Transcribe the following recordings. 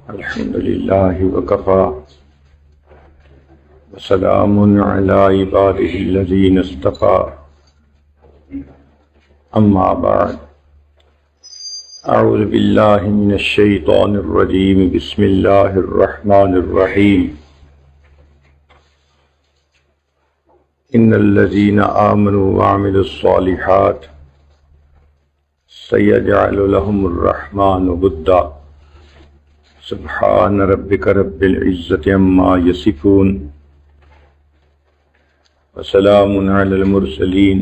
الحمد لله وكفى وسلام على عباده الذين اصطفى أما بعد أعوذ بالله من الشيطان الرجيم بسم الله الرحمن الرحيم إن الذين آمنوا وعملوا الصالحات سيجعل لهم الرحمن ودا سبحان ربك رب العزة عما يصفون وسلام على المرسلين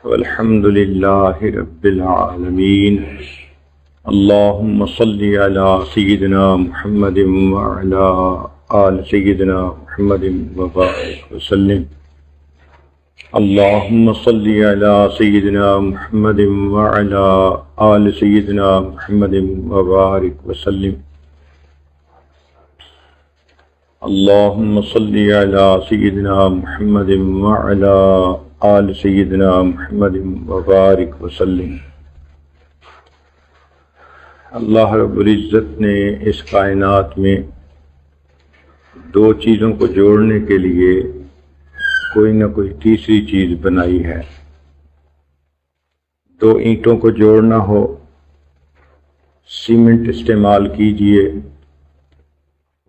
والحمد لله رب العالمين اللهم صل على سيدنا محمد وعلى آل سيدنا محمد وبارك وسلم اللهم صل على سيدنا محمد وعلى آل سيدنا محمد وبارك وسلم اللهم صل على سيدنا محمد وعلى آل سيدنا محمد وبارك وسلم۔ اللہ رب العزت نے اس کائنات میں دو چیزوں کو جوڑنے کے لیے کوئی نہ کوئی تیسری چیز بنائی ہے۔ دو اینٹوں کو جوڑنا ہو، سیمنٹ استعمال کیجئے،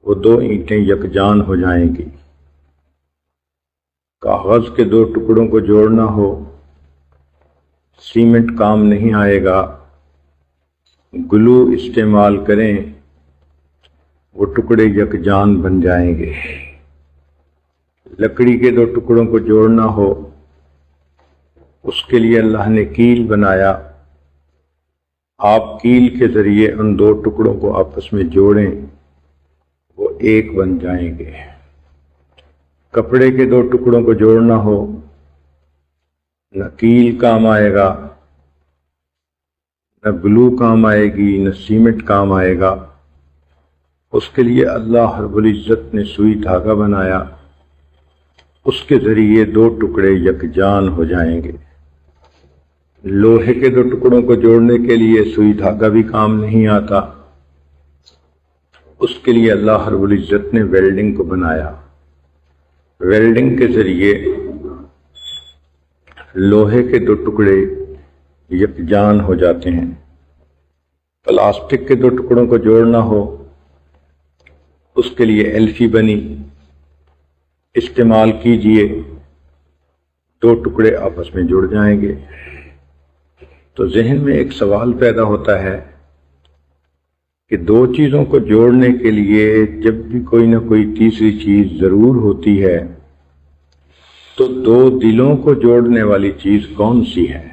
وہ دو اینٹیں یکجان ہو جائیں گی۔ کاغذ کے دو ٹکڑوں کو جوڑنا ہو، سیمنٹ کام نہیں آئے گا، گلو استعمال کریں وہ ٹکڑے یکجان بن جائیں گے۔ لکڑی کے دو ٹکڑوں کو جوڑنا ہو، اس کے لیے اللہ نے کیل بنایا، آپ کیل کے ذریعے ان دو ٹکڑوں کو آپس میں جوڑیں وہ ایک بن جائیں گے۔ کپڑے کے دو ٹکڑوں کو جوڑنا ہو، نہ کیل کام آئے گا، نہ گلو کام آئے گی، نہ سیمنٹ کام آئے گا، اس کے لیے اللہ رب العزت نے سوئی دھاگا بنایا، اس کے ذریعے دو ٹکڑے یکجان ہو جائیں گے۔ لوہے کے دو ٹکڑوں کو جوڑنے کے لیے سوئی دھاگا بھی کام نہیں آتا، اس کے لیے اللہ رب العزت نے ویلڈنگ کو بنایا۔ ویلڈنگ کے ذریعے لوہے کے دو ٹکڑے یکجان ہو جاتے ہیں۔ پلاسٹک کے دو ٹکڑوں کو جوڑنا ہو، اس کے لیے ایلفی بنی، استعمال کیجئے، دو ٹکڑے آپس میں جڑ جائیں گے۔ تو ذہن میں ایک سوال پیدا ہوتا ہے کہ دو چیزوں کو جوڑنے کے لیے جب بھی کوئی نہ کوئی تیسری چیز ضرور ہوتی ہے تو دو دلوں کو جوڑنے والی چیز کون سی ہے؟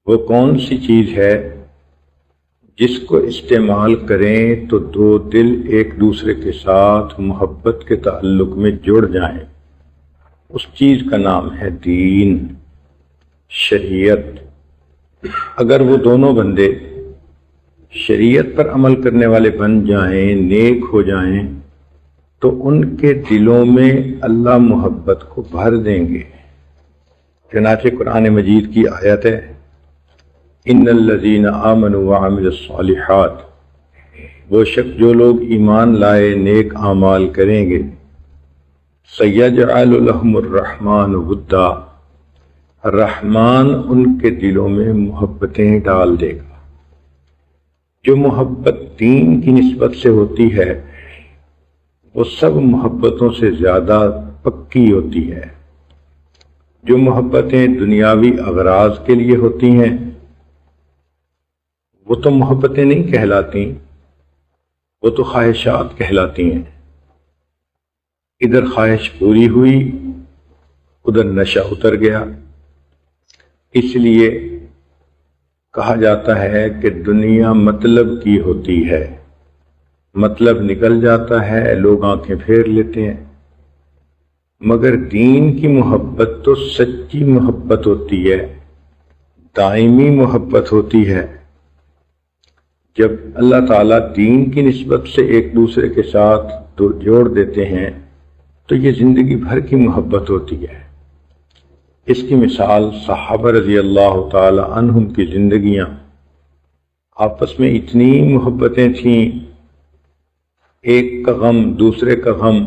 وہ کون سی چیز ہے جس کو استعمال کریں تو دو دل ایک دوسرے کے ساتھ محبت کے تعلق میں جڑ جائیں؟ اس چیز کا نام ہے دین، شریعت۔ اگر وہ دونوں بندے شریعت پر عمل کرنے والے بن جائیں، نیک ہو جائیں، تو ان کے دلوں میں اللہ محبت کو بھر دیں گے۔ چنانچہ قرآن مجید کی آیت ہے، ان الذین آمنوا وعملوا الصالحات، وہ شخص جو لوگ ایمان لائے، نیک اعمال کریں گے، سیجعل لهم الرحمن ودا، رحمان ان کے دلوں میں محبتیں ڈال دے گا۔ جو محبت دین کی نسبت سے ہوتی ہے وہ سب محبتوں سے زیادہ پکی ہوتی ہے۔ جو محبتیں دنیاوی اغراض کے لیے ہوتی ہیں وہ تو محبتیں نہیں کہلاتی، وہ تو خواہشات کہلاتی ہیں۔ ادھر خواہش پوری ہوئی، ادھر نشہ اتر گیا۔ اس لیے کہا جاتا ہے کہ دنیا مطلب کی ہوتی ہے، مطلب نکل جاتا ہے، لوگ آنکھیں پھیر لیتے ہیں، مگر دین کی محبت تو سچی محبت ہوتی ہے، دائمی محبت ہوتی ہے۔ جب اللہ تعالیٰ دین کی نسبت سے ایک دوسرے کے ساتھ جوڑ دیتے ہیں تو یہ زندگی بھر کی محبت ہوتی ہے۔ اس کی مثال صحابہ رضی اللہ تعالی عنہم کی زندگیاں آپس میں اتنی محبتیں تھیں، ایک کا غم دوسرے کا غم،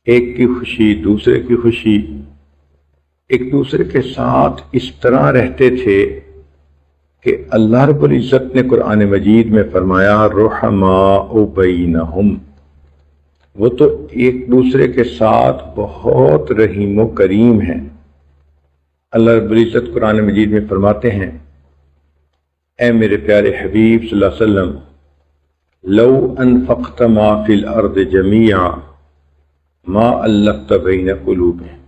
ایک کی خوشی دوسرے کی خوشی، ایک دوسرے کے ساتھ اس طرح رہتے تھے کہ اللہ رب العزت نے قرآن مجید میں فرمایا رحماء بینہم، وہ تو ایک دوسرے کے ساتھ بہت رحیم و کریم ہیں۔ اللہ رب العزت قرآن مجید میں فرماتے ہیں، اے میرے پیارے حبیب صلی اللہ علیہ وسلم، لو انفقت ما فی الارض جمیعا ما الفت بین قلوبہم،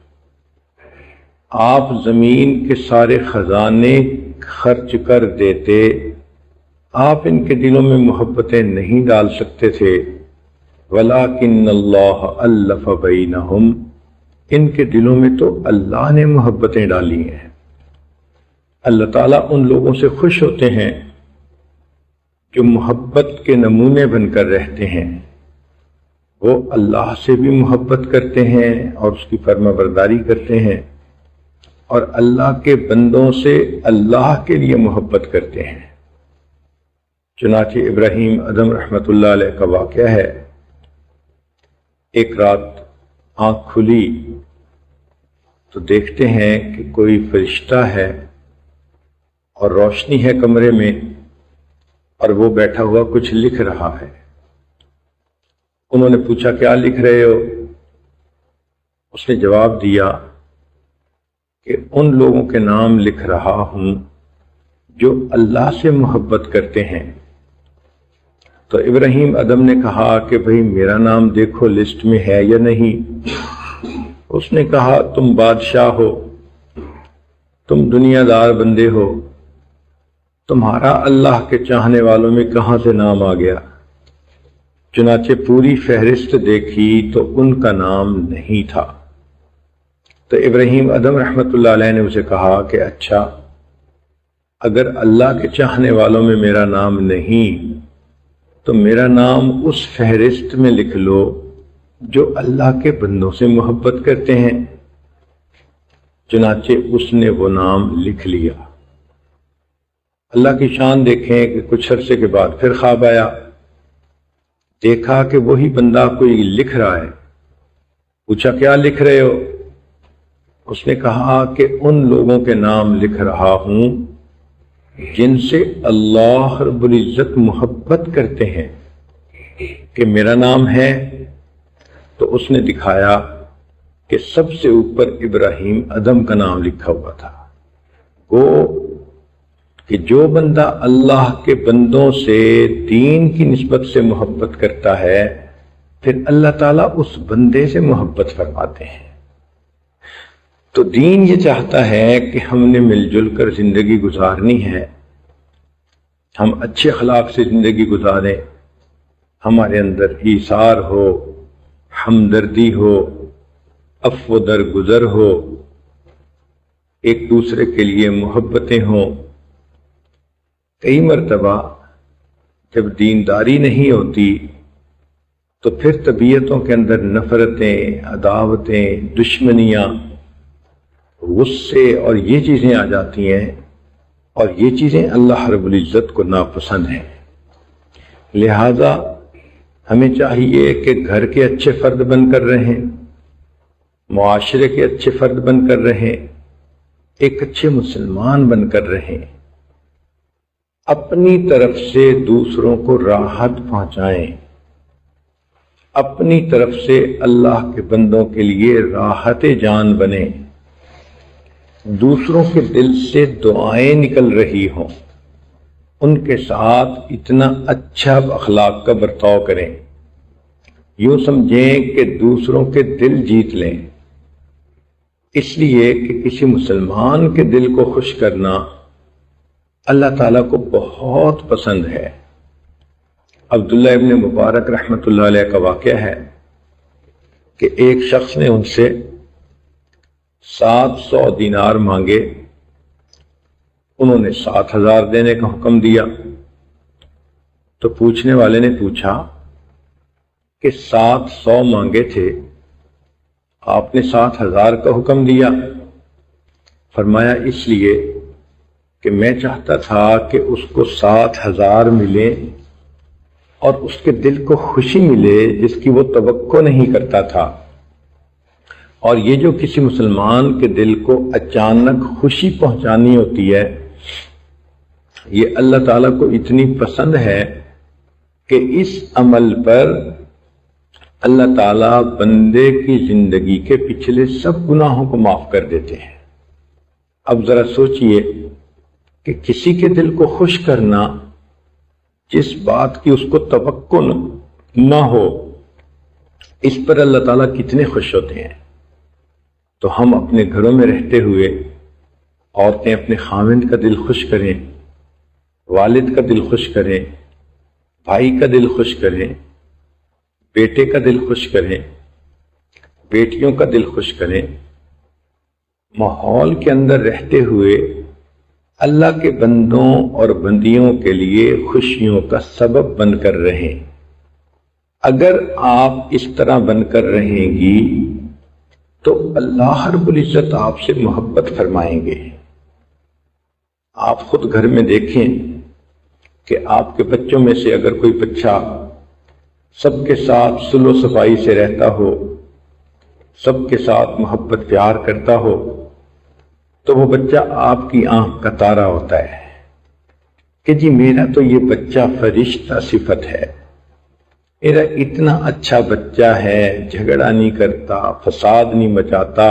آپ زمین کے سارے خزانے خرچ کر دیتے، آپ ان کے دلوں میں محبتیں نہیں ڈال سکتے تھے، ولیکن اللہ الف بینہم، ان کے دلوں میں تو اللہ نے محبتیں ڈالی ہیں۔ اللہ تعالیٰ ان لوگوں سے خوش ہوتے ہیں جو محبت کے نمونے بن کر رہتے ہیں، وہ اللہ سے بھی محبت کرتے ہیں اور اس کی فرما برداری کرتے ہیں، اور اللہ کے بندوں سے اللہ کے لیے محبت کرتے ہیں۔ چنانچہ ابراہیم ادم رحمۃ اللہ علیہ کا واقعہ ہے، ایک رات آنکھ کھلی تو دیکھتے ہیں کہ کوئی فرشتہ ہے اور روشنی ہے کمرے میں، اور وہ بیٹھا ہوا کچھ لکھ رہا ہے۔ انہوں نے پوچھا کیا لکھ رہے ہو؟ اس نے جواب دیا کہ ان لوگوں کے نام لکھ رہا ہوں جو اللہ سے محبت کرتے ہیں۔ تو ابراہیم ادم نے کہا کہ بھئی میرا نام دیکھو لسٹ میں ہے یا نہیں۔ اس نے کہا تم بادشاہ ہو، تم دنیا دار بندے ہو، تمہارا اللہ کے چاہنے والوں میں کہاں سے نام آ گیا؟ چنانچہ پوری فہرست دیکھی تو ان کا نام نہیں تھا۔ تو ابراہیم ادم رحمۃ اللہ علیہ نے اسے کہا کہ اچھا، اگر اللہ کے چاہنے والوں میں میرا نام نہیں تو میرا نام اس فہرست میں لکھ لو جو اللہ کے بندوں سے محبت کرتے ہیں۔ چنانچہ اس نے وہ نام لکھ لیا۔ اللہ کی شان دیکھیں کہ کچھ عرصے کے بعد پھر خواب آیا، دیکھا کہ وہی بندہ کوئی لکھ رہا ہے۔ پوچھا کیا لکھ رہے ہو؟ اس نے کہا کہ ان لوگوں کے نام لکھ رہا ہوں جن سے اللہ رب العزت محبت کرتے ہیں، کہ میرا نام ہے؟ تو اس نے دکھایا کہ سب سے اوپر ابراہیم ادم کا نام لکھا ہوا تھا۔ وہ کہ جو بندہ اللہ کے بندوں سے دین کی نسبت سے محبت کرتا ہے، پھر اللہ تعالیٰ اس بندے سے محبت فرماتے ہیں۔ تو دین یہ چاہتا ہے کہ ہم نے مل جل کر زندگی گزارنی ہے، ہم اچھے اخلاق سے زندگی گزاریں، ہمارے اندر ایثار ہو، ہمدردی ہو، عفو درگزر ہو، ایک دوسرے کے لیے محبتیں ہوں۔ کئی مرتبہ جب دینداری نہیں ہوتی تو پھر طبیعتوں کے اندر نفرتیں، عداوتیں، دشمنیاں، غصے اور یہ چیزیں آ جاتی ہیں، اور یہ چیزیں اللہ رب العزت کو ناپسند ہیں۔ لہذا ہمیں چاہیے کہ گھر کے اچھے فرد بن کر رہیں، معاشرے کے اچھے فرد بن کر رہیں، ایک اچھے مسلمان بن کر رہیں، اپنی طرف سے دوسروں کو راحت پہنچائیں، اپنی طرف سے اللہ کے بندوں کے لیے راحت جان بنیں، دوسروں کے دل سے دعائیں نکل رہی ہوں، ان کے ساتھ اتنا اچھا اخلاق کا برتاؤ کریں، یوں سمجھیں کہ دوسروں کے دل جیت لیں۔ اس لیے کہ کسی مسلمان کے دل کو خوش کرنا اللہ تعالیٰ کو بہت پسند ہے۔ عبداللہ ابن مبارک رحمۃ اللہ علیہ کا واقعہ ہے کہ ایک شخص نے ان سے 700 دینار مانگے، انہوں نے 7000 دینے کا حکم دیا۔ تو پوچھنے والے نے پوچھا کہ 700 مانگے تھے، آپ نے 7000 کا حکم دیا؟ فرمایا اس لیے کہ میں چاہتا تھا کہ اس کو 7,000 ملے اور اس کے دل کو خوشی ملے جس کی وہ توقع نہیں کرتا تھا. اور یہ جو کسی مسلمان کے دل کو اچانک خوشی پہنچانی ہوتی ہے، یہ اللہ تعالیٰ کو اتنی پسند ہے کہ اس عمل پر اللہ تعالیٰ بندے کی زندگی کے پچھلے سب گناہوں کو معاف کر دیتے ہیں. اب ذرا سوچئے کہ کسی کے دل کو خوش کرنا جس بات کی اس کو توقع نہ ہو، اس پر اللہ تعالیٰ کتنے خوش ہوتے ہیں. تو ہم اپنے گھروں میں رہتے ہوئے عورتیں اپنے خاوند کا دل خوش کریں، والد کا دل خوش کریں، بھائی کا دل خوش کریں، بیٹے کا دل خوش کریں، بیٹیوں کا دل خوش کریں. ماحول کے اندر رہتے ہوئے اللہ کے بندوں اور بندیوں کے لیے خوشیوں کا سبب بن کر رہیں. اگر آپ اس طرح بن کر رہیں گی تو اللہ رب العزت آپ سے محبت فرمائیں گے. آپ خود گھر میں دیکھیں کہ آپ کے بچوں میں سے اگر کوئی بچہ سب کے ساتھ صلح و صفائی سے رہتا ہو، سب کے ساتھ محبت پیار کرتا ہو، تو وہ بچہ آپ کی آنکھ کا تارا ہوتا ہے کہ جی میرا تو یہ بچہ فرشتہ صفت ہے، میرا اتنا اچھا بچہ ہے، جھگڑا نہیں کرتا، فساد نہیں مچاتا،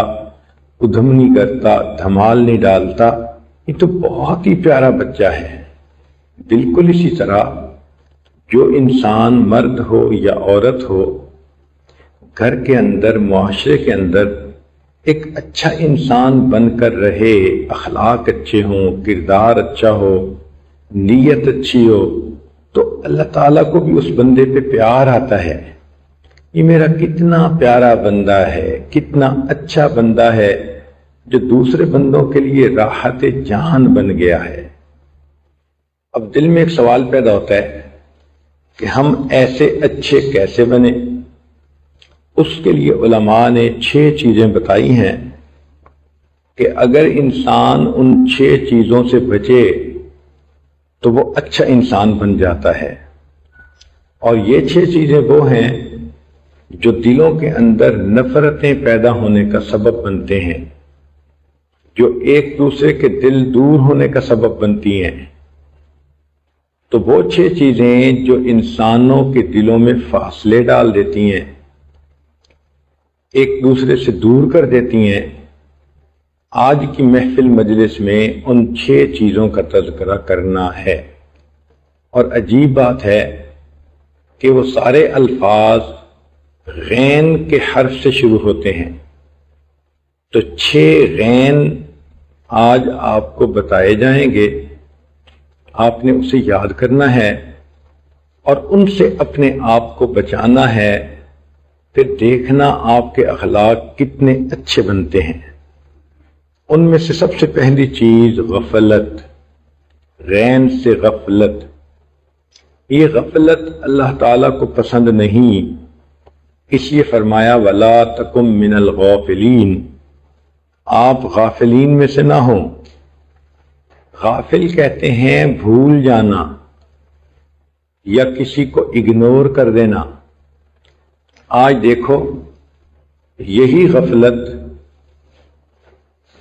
ادھم نہیں کرتا، دھمال نہیں ڈالتا، یہ تو بہت ہی پیارا بچہ ہے. بالکل اسی طرح جو انسان مرد ہو یا عورت ہو، گھر کے اندر، معاشرے کے اندر ایک اچھا انسان بن کر رہے، اخلاق اچھے ہوں، کردار اچھا ہو، نیت اچھی ہو، تو اللہ تعالیٰ کو بھی اس بندے پہ پیار آتا ہے. یہ میرا کتنا پیارا بندہ ہے، کتنا اچھا بندہ ہے جو دوسرے بندوں کے لیے راحت جان بن گیا ہے. اب دل میں ایک سوال پیدا ہوتا ہے کہ ہم ایسے اچھے کیسے بنیں؟ اس کے لیے علماء نے 6 چیزیں بتائی ہیں کہ اگر انسان ان 6 چیزوں سے بچے تو وہ اچھا انسان بن جاتا ہے. اور یہ 6 چیزیں وہ ہیں جو دلوں کے اندر نفرتیں پیدا ہونے کا سبب بنتے ہیں، جو ایک دوسرے کے دل دور ہونے کا سبب بنتی ہیں. تو وہ 6 چیزیں جو انسانوں کے دلوں میں فاصلے ڈال دیتی ہیں، ایک دوسرے سے دور کر دیتی ہیں، آج کی محفل مجلس میں ان 6 چیزوں کا تذکرہ کرنا ہے. اور عجیب بات ہے کہ وہ سارے الفاظ غین کے حرف سے شروع ہوتے ہیں. تو 6 غین آج آپ کو بتائے جائیں گے، آپ نے اسے یاد کرنا ہے اور ان سے اپنے آپ کو بچانا ہے، پھر دیکھنا آپ کے اخلاق کتنے اچھے بنتے ہیں. ان میں سے سب سے پہلی چیز غفلت، غین سے غفلت. یہ غفلت اللہ تعالیٰ کو پسند نہیں، اس لیے فرمایا وَلَا تَكُن مِّنَ الْغَافِلِينَ، آپ غافلین میں سے نہ ہوں. غافل کہتے ہیں بھول جانا یا کسی کو اگنور کر دینا. آج دیکھو یہی غفلت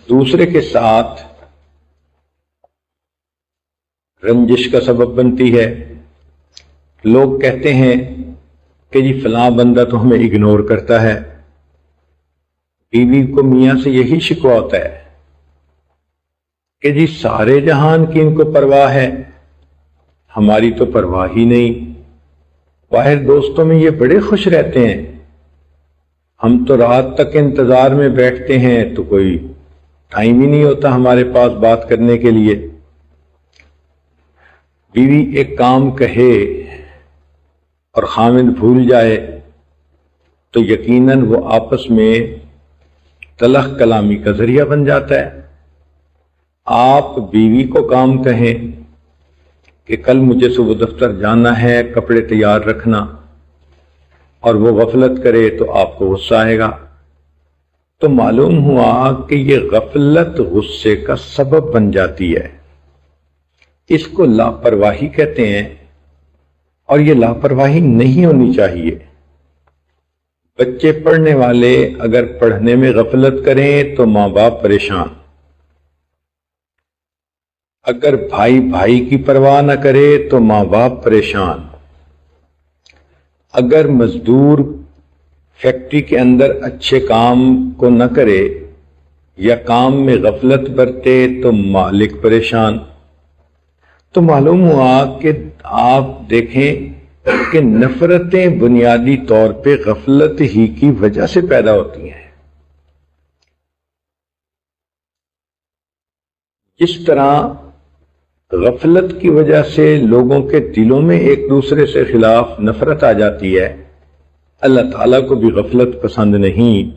دوسرے کے ساتھ رنجش کا سبب بنتی ہے. لوگ کہتے ہیں کہ جی فلاں بندہ تو ہمیں اگنور کرتا ہے. بیوی کو میاں سے یہی شکوہ ہوتا ہے کہ جی سارے جہان کی ان کو پرواہ ہے، ہماری تو پرواہ ہی نہیں. باہر دوستوں میں یہ بڑے خوش رہتے ہیں، ہم تو رات تک انتظار میں بیٹھتے ہیں تو کوئی ٹائم ہی نہیں ہوتا ہمارے پاس بات کرنے کے لیے. بیوی ایک کام کہے اور خاوند بھول جائے تو یقیناً وہ آپس میں تلخ کلامی کا ذریعہ بن جاتا ہے. آپ بیوی کو کام کہیں کہ کل مجھے صبح دفتر جانا ہے، کپڑے تیار رکھنا، اور وہ غفلت کرے تو آپ کو غصہ آئے گا. تو معلوم ہوا کہ یہ غفلت غصے کا سبب بن جاتی ہے. اس کو لاپرواہی کہتے ہیں، اور یہ لاپرواہی نہیں ہونی چاہیے۔ بچے پڑھنے والے اگر پڑھنے میں غفلت کریں تو ماں باپ پریشان، اگر بھائی بھائی کی پرواہ نہ کرے تو ماں باپ پریشان، اگر مزدور فیکٹری کے اندر اچھے کام کو نہ کرے یا کام میں غفلت برتے تو مالک پریشان۔ تو معلوم ہوا کہ آپ دیکھیں کہ نفرتیں بنیادی طور پہ غفلت ہی کی وجہ سے پیدا ہوتی ہیں۔ جس طرح غفلت کی وجہ سے لوگوں کے دلوں میں ایک دوسرے سے خلاف نفرت آ جاتی ہے، اللہ تعالیٰ کو بھی غفلت پسند نہیں،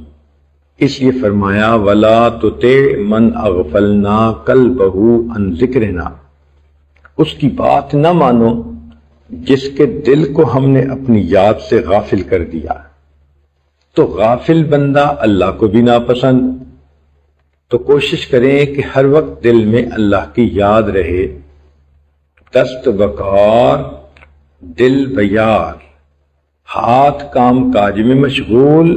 اس لیے فرمایا وَلَا تُطِعْ مَنْ أَغْفَلْنَا قَلْبَهُ عَنْ ذِكْرِنَا، اس کی بات نہ مانو جس کے دل کو ہم نے اپنی یاد سے غافل کر دیا۔ تو غافل بندہ اللہ کو بھی ناپسند، تو کوشش کریں کہ ہر وقت دل میں اللہ کی یاد رہے۔ دست بکار دل بیار، ہاتھ کام کاج میں مشغول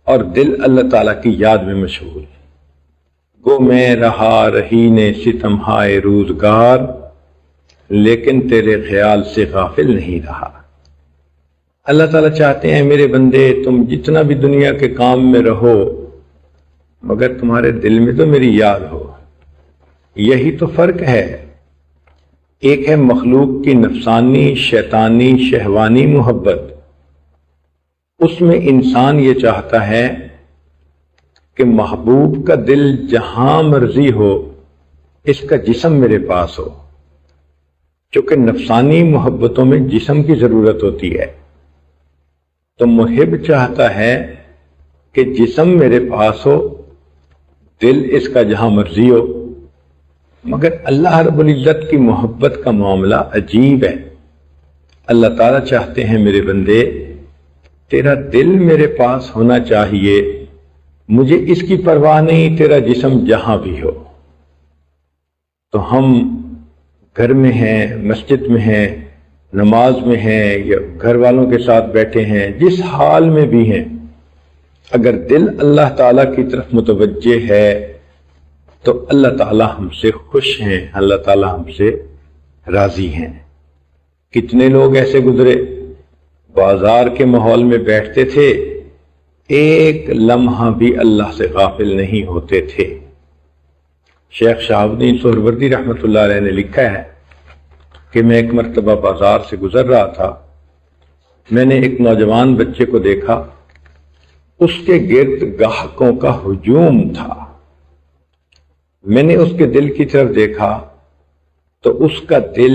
اور دل اللہ تعالیٰ کی یاد میں مشغول۔ گو میں رہا رہی نے ستم ہائے روزگار، لیکن تیرے خیال سے غافل نہیں رہا۔ اللہ تعالیٰ چاہتے ہیں میرے بندے تم جتنا بھی دنیا کے کام میں رہو مگر تمہارے دل میں تو میری یاد ہو۔ یہی تو فرق ہے، ایک ہے مخلوق کی نفسانی شیطانی شہوانی محبت، اس میں انسان یہ چاہتا ہے کہ محبوب کا دل جہاں مرضی ہو اس کا جسم میرے پاس ہو، چونکہ نفسانی محبتوں میں جسم کی ضرورت ہوتی ہے۔ تو محب چاہتا ہے کہ جسم میرے پاس ہو، دل اس کا جہاں مرضی ہو، مگر اللہ رب العزت کی محبت کا معاملہ عجیب ہے۔ اللہ تعالیٰ چاہتے ہیں میرے بندے تیرا دل میرے پاس ہونا چاہیے، مجھے اس کی پرواہ نہیں تیرا جسم جہاں بھی ہو۔ تو ہم گھر میں ہیں، مسجد میں ہیں، نماز میں ہیں یا گھر والوں کے ساتھ بیٹھے ہیں، جس حال میں بھی ہیں، اگر دل اللہ تعالیٰ کی طرف متوجہ ہے تو اللہ تعالیٰ ہم سے خوش ہیں، اللہ تعالیٰ ہم سے راضی ہیں۔ کتنے لوگ ایسے گزرے بازار کے ماحول میں بیٹھتے تھے، ایک لمحہ بھی اللہ سے غافل نہیں ہوتے تھے۔ شیخ شہاب الدین سہروردی رحمۃ اللہ علیہ نے لکھا ہے کہ میں ایک مرتبہ بازار سے گزر رہا تھا، میں نے ایک نوجوان بچے کو دیکھا، اس کے گرد گاہکوں کا ہجوم تھا۔ میں نے اس کے دل کی طرف دیکھا تو اس کا دل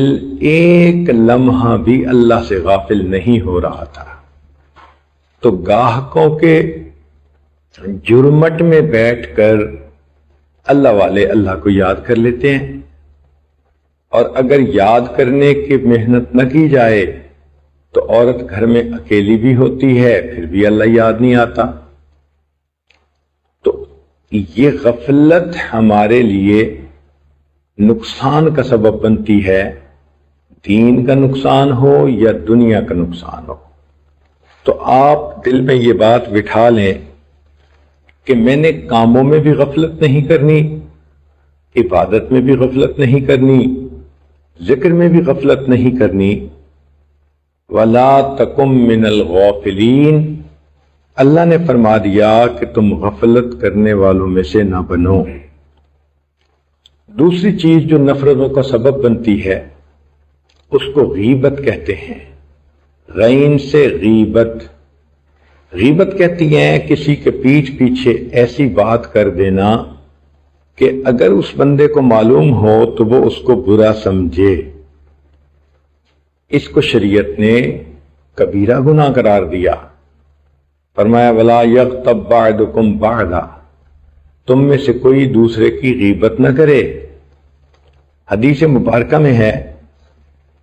ایک لمحہ بھی اللہ سے غافل نہیں ہو رہا تھا۔ تو گاہکوں کے جرمٹ میں بیٹھ کر اللہ والے اللہ کو یاد کر لیتے ہیں، اور اگر یاد کرنے کی محنت نہ کی جائے تو عورت گھر میں اکیلی بھی ہوتی ہے پھر بھی اللہ یاد نہیں آتا۔ تو یہ غفلت ہمارے لیے نقصان کا سبب بنتی ہے، دین کا نقصان ہو یا دنیا کا نقصان ہو۔ تو آپ دل میں یہ بات بٹھا لیں کہ میں نے کاموں میں بھی غفلت نہیں کرنی، عبادت میں بھی غفلت نہیں کرنی، ذکر میں بھی غفلت نہیں کرنی۔ وَلَا تَكُن مِّنَ الْغَافِلِينَ، اللہ نے فرما دیا کہ تم غفلت کرنے والوں میں سے نہ بنو۔ دوسری چیز جو نفرتوں کا سبب بنتی ہے اس کو غیبت کہتے ہیں، غین سے غیبت۔ غیبت کہتی ہیں کسی کے پیٹھ پیچھے ایسی بات کر دینا کہ اگر اس بندے کو معلوم ہو تو وہ اس کو برا سمجھے۔ اس کو شریعت نے کبیرہ گناہ قرار دیا، فرمایا وَلَا يَغْتَبْ بَعْضُكُمْ بَعْضًا، تم میں سے کوئی دوسرے کی غیبت نہ کرے۔ حدیث مبارکہ میں ہے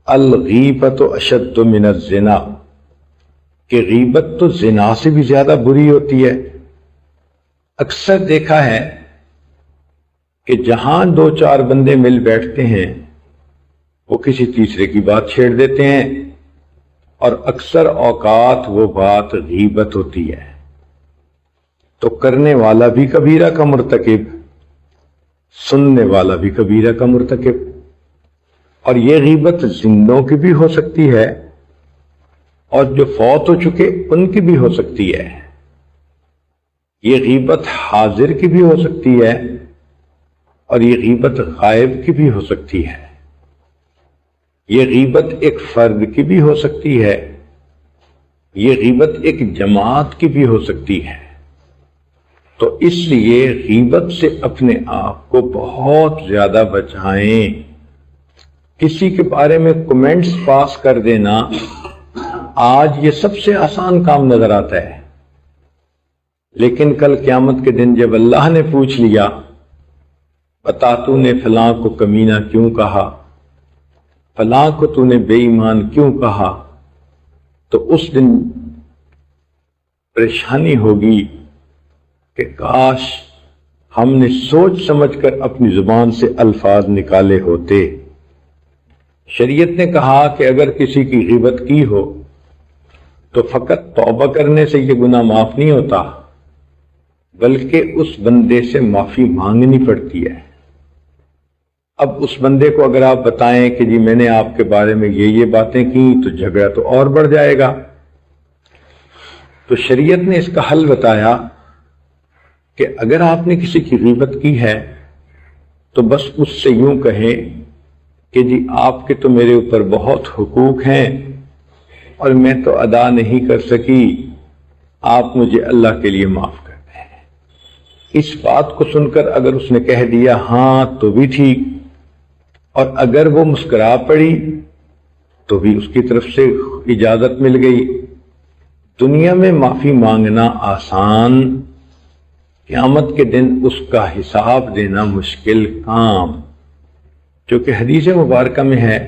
الغیبت اشد من الزنا، کہ غیبت تو زنا سے بھی زیادہ بری ہوتی ہے۔ اکثر دیکھا ہے کہ جہاں دو چار بندے مل بیٹھتے ہیں وہ کسی تیسرے کی بات چھیڑ دیتے ہیں، اور اکثر اوقات وہ بات غیبت ہوتی ہے، تو کرنے والا بھی کبیرہ کا مرتکب، سننے والا بھی کبیرہ کا مرتکب۔ اور یہ غیبت زندوں کی بھی ہو سکتی ہے، اور جو فوت ہو چکے ان کی بھی ہو سکتی ہے۔ یہ غیبت حاضر کی بھی ہو سکتی ہے، اور یہ غیبت غائب کی بھی ہو سکتی ہے۔ یہ غیبت ایک فرد کی بھی ہو سکتی ہے، یہ غیبت ایک جماعت کی بھی ہو سکتی ہے۔ تو اس لیے غیبت سے اپنے آپ کو بہت زیادہ بچائیں۔ کسی کے بارے میں کمنٹس پاس کر دینا آج یہ سب سے آسان کام نظر آتا ہے، لیکن کل قیامت کے دن جب اللہ نے پوچھ لیا بتا تو نے فلاں کو کمینہ کیوں کہا، فلاں کو تو نے بے ایمان کیوں کہا، تو اس دن پریشانی ہوگی کہ کاش ہم نے سوچ سمجھ کر اپنی زبان سے الفاظ نکالے ہوتے۔ شریعت نے کہا کہ اگر کسی کی غیبت کی ہو تو فقط توبہ کرنے سے یہ گناہ معاف نہیں ہوتا، بلکہ اس بندے سے معافی مانگنی پڑتی ہے۔ اب اس بندے کو اگر آپ بتائیں کہ جی میں نے آپ کے بارے میں یہ باتیں کی، تو جھگڑا تو اور بڑھ جائے گا۔ تو شریعت نے اس کا حل بتایا کہ اگر آپ نے کسی کی غیبت کی ہے تو بس اس سے یوں کہیں کہ جی آپ کے تو میرے اوپر بہت حقوق ہیں اور میں تو ادا نہیں کر سکی، آپ مجھے اللہ کے لیے معاف کر دیں۔ اس بات کو سن کر اگر اس نے کہہ دیا ہاں تو بھی ٹھیک، اور اگر وہ مسکرا پڑی تو بھی اس کی طرف سے اجازت مل گئی۔ دنیا میں معافی مانگنا آسان، قیامت کے دن اس کا حساب دینا مشکل کام۔ چونکہ حدیث مبارکہ میں ہے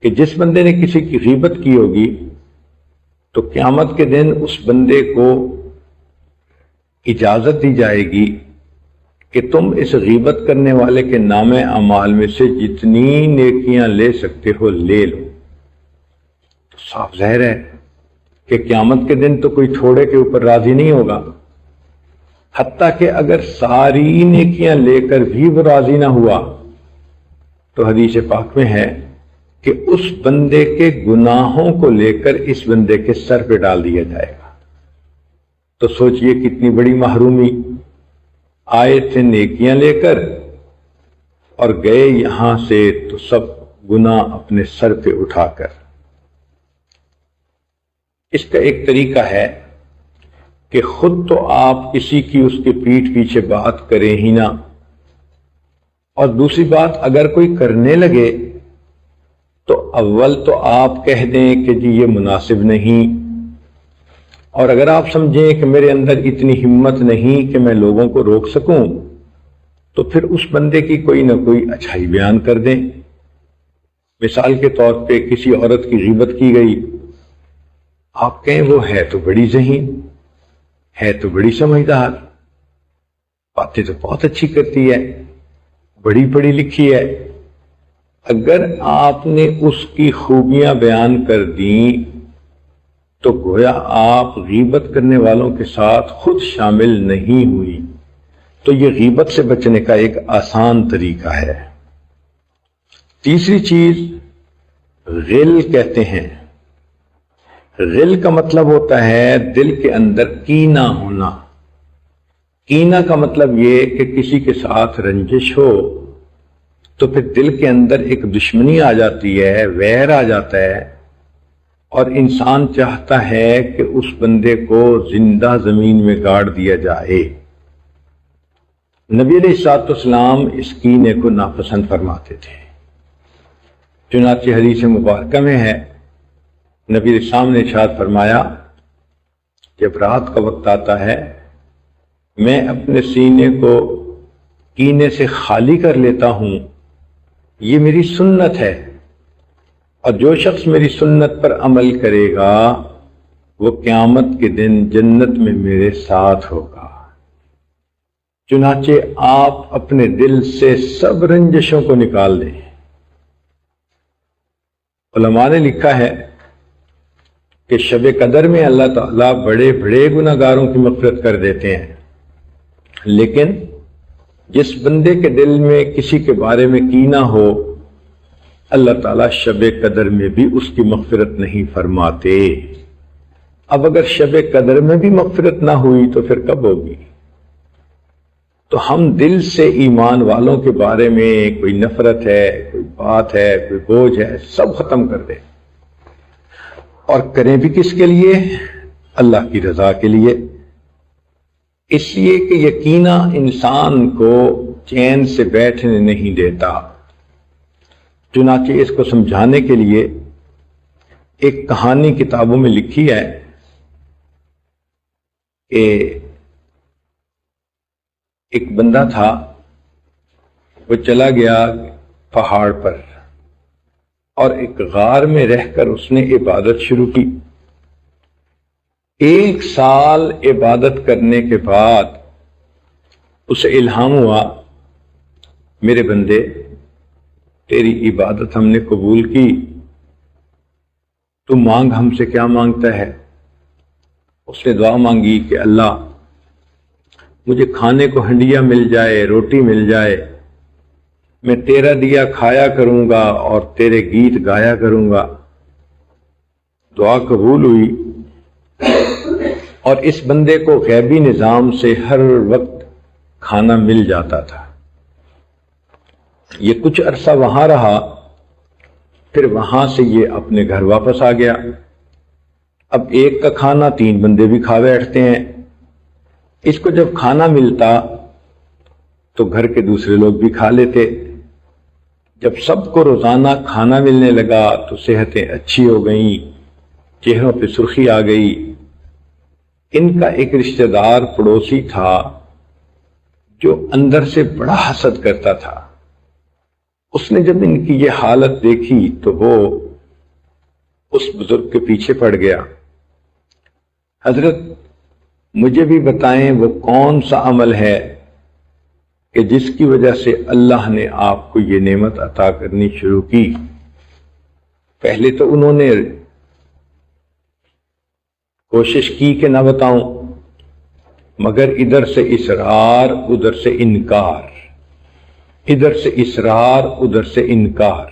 کہ جس بندے نے کسی کی غیبت کی ہوگی تو قیامت کے دن اس بندے کو اجازت دی جائے گی کہ تم اس غیبت کرنے والے کے نام اعمال میں سے جتنی نیکیاں لے سکتے ہو لے لو۔ تو صاف ظاہر ہے کہ قیامت کے دن تو کوئی تھوڑے کے اوپر راضی نہیں ہوگا، حتیٰ کہ اگر ساری نیکیاں لے کر بھی وہ راضی نہ ہوا تو حدیث پاک میں ہے کہ اس بندے کے گناہوں کو لے کر اس بندے کے سر پہ ڈال دیا جائے گا۔ تو سوچئے کتنی بڑی محرومی، آئے تھے نیکیاں لے کر اور گئے یہاں سے تو سب گناہ اپنے سر پہ اٹھا کر۔ اس کا ایک طریقہ ہے کہ خود تو آپ کسی کی اس کے پیٹھ پیچھے بات کریں ہی نہ، اور دوسری بات اگر کوئی کرنے لگے تو اول تو آپ کہہ دیں کہ جی یہ مناسب نہیں، اور اگر آپ سمجھیں کہ میرے اندر اتنی ہمت نہیں کہ میں لوگوں کو روک سکوں تو پھر اس بندے کی کوئی نہ کوئی اچھائی بیان کر دیں۔ مثال کے طور پہ کسی عورت کی غیبت کی گئی، آپ کہیں وہ ہے تو بڑی ذہین، ہے تو بڑی سمجھدار، باتیں تو بہت اچھی کرتی ہے، بڑی پڑھی لکھی ہے۔ اگر آپ نے اس کی خوبیاں بیان کر دیں تو گویا آپ غیبت کرنے والوں کے ساتھ خود شامل نہیں ہوئی۔ تو یہ غیبت سے بچنے کا ایک آسان طریقہ ہے۔ تیسری چیز غل کہتے ہیں۔ غل کا مطلب ہوتا ہے دل کے اندر کینہ ہونا۔ کینہ کا مطلب یہ کہ کسی کے ساتھ رنجش ہو تو پھر دل کے اندر ایک دشمنی آ جاتی ہے، ویر آ جاتا ہے، اور انسان چاہتا ہے کہ اس بندے کو زندہ زمین میں گاڑ دیا جائے۔ نبی علیہ الصلوۃ والسلام اس کینے کو ناپسند فرماتے تھے۔ چنانچہ حدیث مبارکہ میں ہے، نبی علیہ السلام نے ارشاد فرمایا جب رات کا وقت آتا ہے میں اپنے سینے کو کینے سے خالی کر لیتا ہوں، یہ میری سنت ہے، اور جو شخص میری سنت پر عمل کرے گا وہ قیامت کے دن جنت میں میرے ساتھ ہوگا۔ چنانچہ آپ اپنے دل سے سب رنجشوں کو نکال دیں، علماء نے لکھا ہے کہ شب قدر میں اللہ تعالیٰ بڑے بڑے گناہ گاروں کی مغفرت کر دیتے ہیں، لیکن جس بندے کے دل میں کسی کے بارے میں کینہ ہو، اللہ تعالیٰ شب قدر میں بھی اس کی مغفرت نہیں فرماتے۔ اب اگر شب قدر میں بھی مغفرت نہ ہوئی تو پھر کب ہوگی؟ تو ہم دل سے ایمان والوں کے بارے میں کوئی نفرت ہے، کوئی بات ہے، کوئی بوجھ ہے، سب ختم کر دیں، اور کریں بھی کس کے لیے؟ اللہ کی رضا کے لیے۔ اس لیے کہ یقیناً انسان کو چین سے بیٹھنے نہیں دیتا۔ چنانچہ اس کو سمجھانے کے لیے ایک کہانی کتابوں میں لکھی ہے کہ ایک بندہ تھا، وہ چلا گیا پہاڑ پر اور ایک غار میں رہ کر اس نے عبادت شروع کی۔ 1 سال عبادت کرنے کے بعد اسے الہام ہوا، میرے بندے تیری عبادت ہم نے قبول کی، تو مانگ ہم سے کیا مانگتا ہے؟ اس نے دعا مانگی کہ اللہ مجھے کھانے کو ہنڈیا مل جائے، روٹی مل جائے، میں تیرا دیا کھایا کروں گا اور تیرے گیت گایا کروں گا۔ دعا قبول ہوئی اور اس بندے کو غیبی نظام سے ہر وقت کھانا مل جاتا تھا۔ یہ کچھ عرصہ وہاں رہا، پھر وہاں سے یہ اپنے گھر واپس آ گیا۔ اب ایک کا کھانا 3 بندے بھی کھا بیٹھتے ہیں۔ اس کو جب کھانا ملتا تو گھر کے دوسرے لوگ بھی کھا لیتے۔ جب سب کو روزانہ کھانا ملنے لگا تو صحتیں اچھی ہو گئیں، چہروں پہ سرخی آ گئی۔ ان کا ایک رشتہ دار پڑوسی تھا جو اندر سے بڑا حسد کرتا تھا۔ اس نے جب ان کی یہ حالت دیکھی تو وہ اس بزرگ کے پیچھے پڑ گیا، حضرت مجھے بھی بتائیں وہ کون سا عمل ہے کہ جس کی وجہ سے اللہ نے آپ کو یہ نعمت عطا کرنی شروع کی۔ پہلے تو انہوں نے کوشش کی کہ نہ بتاؤں، مگر ادھر سے اصرار ادھر سے انکار، ادھر سے اصرار ادھر سے انکار،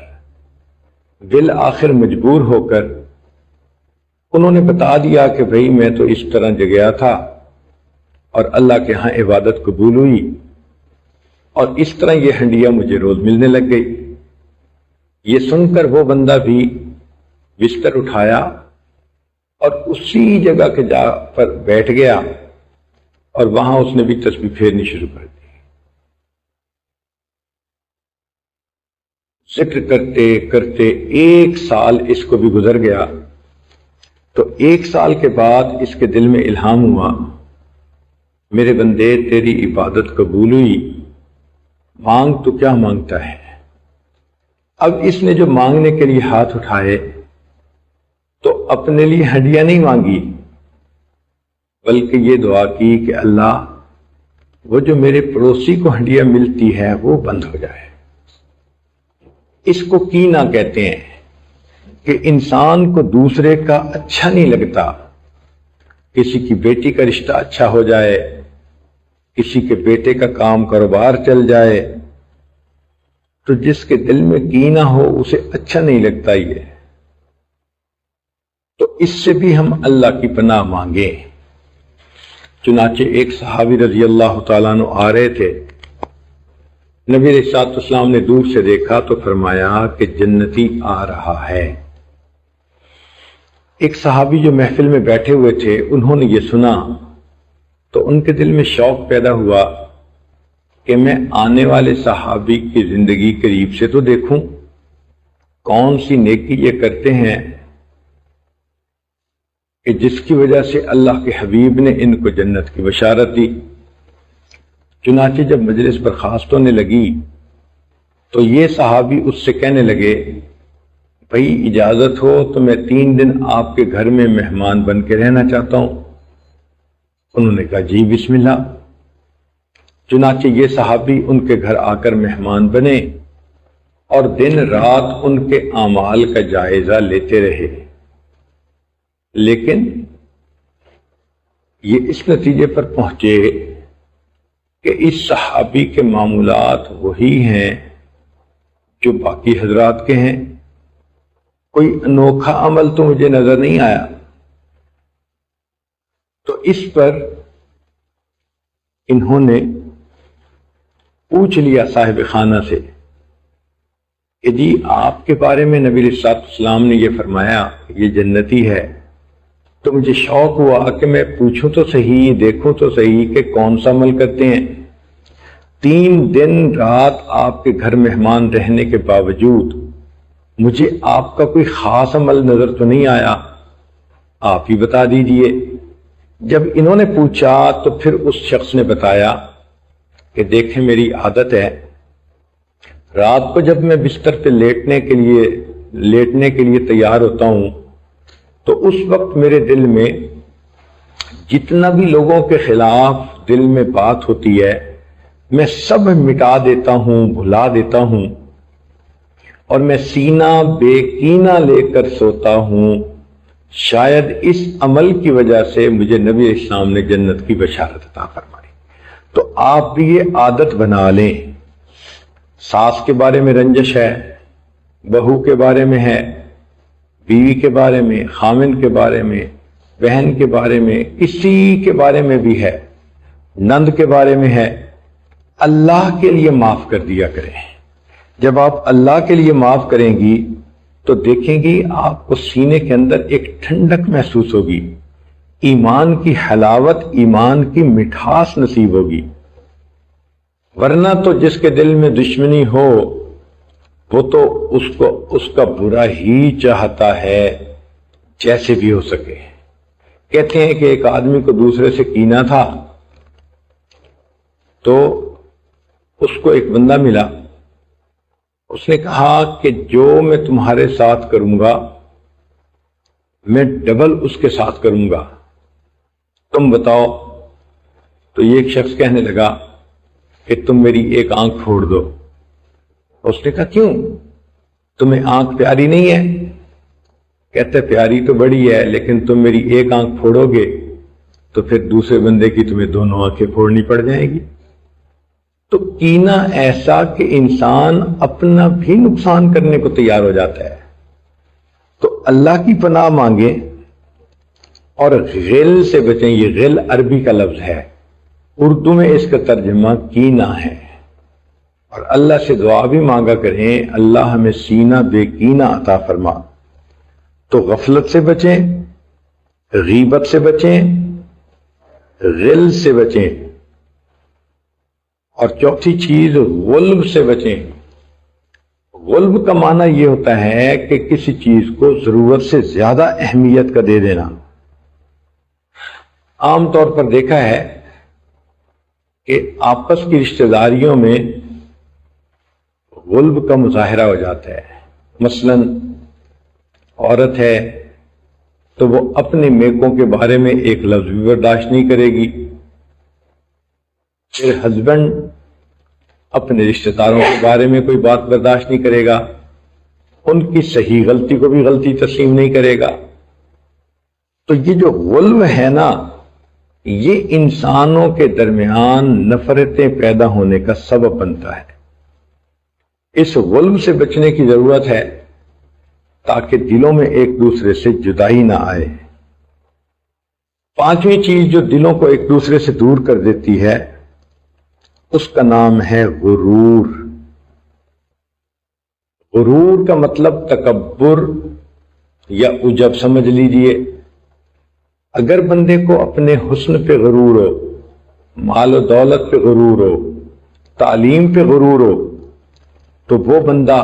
بالآخر مجبور ہو کر انہوں نے بتا دیا کہ بھئی میں تو اس طرح جگیا تھا اور اللہ کے ہاں عبادت قبول ہوئی، اور اس طرح یہ ہنڈیا مجھے روز ملنے لگ گئی۔ یہ سن کر وہ بندہ بھی بستر اٹھایا اور اسی جگہ کے جا پر بیٹھ گیا، اور وہاں اس نے بھی تسبیح پھیرنی شروع کر دی۔ ذکر کرتے کرتے 1 سال اس کو بھی گزر گیا، تو 1 سال کے بعد اس کے دل میں الہام ہوا، میرے بندے تیری عبادت قبول ہوئی، مانگ تو کیا مانگتا ہے؟ اب اس نے جو مانگنے کے لیے ہاتھ اٹھائے تو اپنے لیے ہڈیاں نہیں مانگی، بلکہ یہ دعا کی کہ اللہ وہ جو میرے پڑوسی کو ہڈیاں ملتی ہے وہ بند ہو جائے۔ اس کو کینہ کہتے ہیں کہ انسان کو دوسرے کا اچھا نہیں لگتا، کسی کی بیٹی کا رشتہ اچھا ہو جائے، کسی کے بیٹے کا کام کاروبار چل جائے، تو جس کے دل میں کینہ ہو اسے اچھا نہیں لگتا یہ۔ تو اس سے بھی ہم اللہ کی پناہ مانگیں۔ چنانچہ ایک صحابی رضی اللہ تعالیٰ عنہ آ رہے تھے، نبی علیہ الصلوۃ والسلام نے دور سے دیکھا تو فرمایا کہ جنتی آ رہا ہے۔ ایک صحابی جو محفل میں بیٹھے ہوئے تھے انہوں نے یہ سنا تو ان کے دل میں شوق پیدا ہوا کہ میں آنے والے صحابی کی زندگی قریب سے تو دیکھوں، کون سی نیکی یہ کرتے ہیں کہ جس کی وجہ سے اللہ کے حبیب نے ان کو جنت کی بشارت دی۔ چنانچہ جب مجلس برخاست ہونے لگی تو یہ صحابی اس سے کہنے لگے، بھئی اجازت ہو تو میں 3 دن آپ کے گھر میں مہمان بن کے رہنا چاہتا ہوں۔ انہوں نے کہا جی بسم اللہ۔ چنانچہ یہ صحابی ان کے گھر آ کر مہمان بنے اور دن رات ان کے اعمال کا جائزہ لیتے رہے، لیکن یہ اس نتیجے پر پہنچے کہ اس صحابی کے معمولات وہی ہیں جو باقی حضرات کے ہیں، کوئی انوکھا عمل تو مجھے نظر نہیں آیا۔ تو اس پر انہوں نے پوچھ لیا صاحب خانہ سے کہ جی آپ کے بارے میں نبی علیہ الصلوۃ والسلام نے یہ فرمایا یہ جنتی ہے، تو مجھے شوق ہوا کہ میں پوچھوں تو صحیح، دیکھوں تو صحیح کہ کون سا عمل کرتے ہیں۔ 3 دن رات آپ کے گھر مہمان رہنے کے باوجود مجھے آپ کا کوئی خاص عمل نظر تو نہیں آیا، آپ ہی بتا دیجئے۔ جب انہوں نے پوچھا تو پھر اس شخص نے بتایا کہ دیکھیں میری عادت ہے، رات کو جب میں بستر پہ لیٹنے کے لیے تیار ہوتا ہوں تو اس وقت میرے دل میں جتنا بھی لوگوں کے خلاف دل میں بات ہوتی ہے میں سب مٹا دیتا ہوں، بھلا دیتا ہوں، اور میں سینہ بے کینہ لے کر سوتا ہوں۔ شاید اس عمل کی وجہ سے مجھے نبی علیہ السلام نے جنت کی بشارت عطا فرمائی۔ تو آپ بھی یہ عادت بنا لیں۔ ساس کے بارے میں رنجش ہے، بہو کے بارے میں ہے، بیوی کے بارے میں، خامن کے بارے میں، بہن کے بارے میں، کسی کے بارے میں بھی ہے، نند کے بارے میں ہے، اللہ کے لیے معاف کر دیا کریں۔ جب آپ اللہ کے لیے معاف کریں گی تو دیکھیں گی آپ کو سینے کے اندر ایک ٹھنڈک محسوس ہوگی، ایمان کی حلاوت، ایمان کی مٹھاس نصیب ہوگی۔ ورنہ تو جس کے دل میں دشمنی ہو وہ تو اس کا برا ہی چاہتا ہے جیسے بھی ہو سکے۔ کہتے ہیں کہ ایک آدمی کو دوسرے سے کینہ تھا، تو اس کو ایک بندہ ملا، اس نے کہا کہ جو میں تمہارے ساتھ کروں گا میں ڈبل اس کے ساتھ کروں گا، تم بتاؤ۔ تو یہ ایک شخص کہنے لگا کہ تم میری ایک آنکھ پھوڑ دو۔ اس نے کہا کیوں، تمہیں آنکھ پیاری نہیں ہے؟ کہتے پیاری تو بڑی ہے، لیکن تم میری ایک آنکھ پھوڑو گے تو پھر دوسرے بندے کی تمہیں دونوں آنکھیں پھوڑنی پڑ جائیں گی۔ تو کینہ ایسا کہ انسان اپنا بھی نقصان کرنے کو تیار ہو جاتا ہے۔ تو اللہ کی پناہ مانگیں اور غل سے بچیں۔ یہ غل عربی کا لفظ ہے، اردو میں اس کا ترجمہ کینہ ہے، اور اللہ سے دعا بھی مانگا کریں اللہ ہمیں سینہ بے کینہ عطا فرما۔ تو غفلت سے بچیں، غیبت سے بچیں، غل سے بچیں، اور چوتھی چیز غلب سے بچیں۔ غلب کا معنی یہ ہوتا ہے کہ کسی چیز کو ضرورت سے زیادہ اہمیت کا دے دینا۔ عام طور پر دیکھا ہے کہ آپس کی رشتہ داریوں میں غلب کا مظاہرہ ہو جاتا ہے۔ مثلا عورت ہے تو وہ اپنے میکوں کے بارے میں ایک لفظ بھی برداشت نہیں کرے گی، پھر ہسبینڈ اپنے رشتہ داروں کے بارے میں کوئی بات برداشت نہیں کرے گا، ان کی صحیح غلطی کو بھی غلطی تسلیم نہیں کرے گا۔ تو یہ جو غلب ہے نا، یہ انسانوں کے درمیان نفرتیں پیدا ہونے کا سبب بنتا ہے۔ اس غلب سے بچنے کی ضرورت ہے تاکہ دلوں میں ایک دوسرے سے جدائی نہ آئے۔ 5ویں چیز جو دلوں کو ایک دوسرے سے دور کر دیتی ہے اس کا نام ہے غرور۔ غرور کا مطلب تکبر یا عجب سمجھ لیجئے۔ اگر بندے کو اپنے حسن پہ غرور ہو، مال و دولت پہ غرور ہو، تعلیم پہ غرور ہو، تو وہ بندہ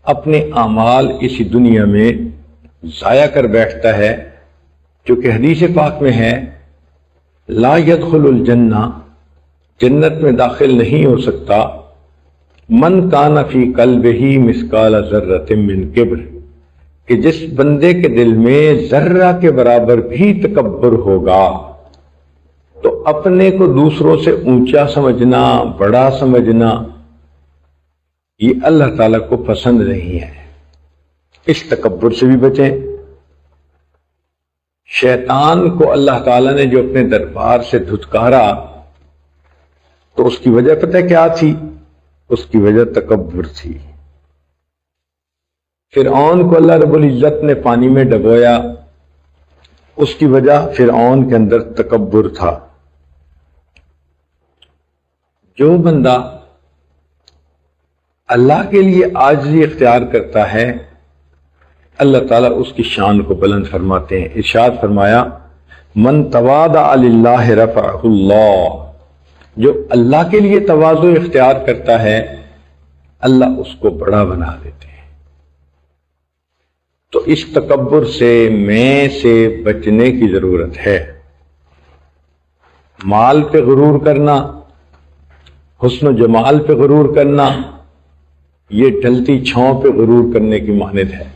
اپنے اعمال اسی دنیا میں ضائع کر بیٹھتا ہے، جو کہ حدیث پاک میں ہے لا يدخل الجنہ، جنت میں داخل نہیں ہو سکتا من کان فی قلبہ مثقال ذرۃ من کبر، کہ جس بندے کے دل میں ذرہ کے برابر بھی تکبر ہوگا۔ تو اپنے کو دوسروں سے اونچا سمجھنا، بڑا سمجھنا، یہ اللہ تعالیٰ کو پسند نہیں ہے۔ اس تکبر سے بھی بچیں۔ شیطان کو اللہ تعالیٰ نے جو اپنے دربار سے دھتکارا تو اس کی وجہ پتہ کیا تھی؟ اس کی وجہ تکبر تھی۔ فرعون کو اللہ رب العزت نے پانی میں ڈبویا، اس کی وجہ فرعون کے اندر تکبر تھا۔ جو بندہ اللہ کے لیے عاجزی اختیار کرتا ہے اللہ تعالیٰ اس کی شان کو بلند فرماتے ہیں۔ ارشاد فرمایا من تواضع للہ رفعہ اللہ، جو اللہ کے لیے تواضع اختیار کرتا ہے اللہ اس کو بڑا بنا دیتے ہیں۔ تو اس تکبر سے، میں سے بچنے کی ضرورت ہے۔ مال پہ غرور کرنا، حسن و جمال پہ غرور کرنا، یہ ڈھلتی چھاؤں پہ غرور کرنے کی مانند ہے۔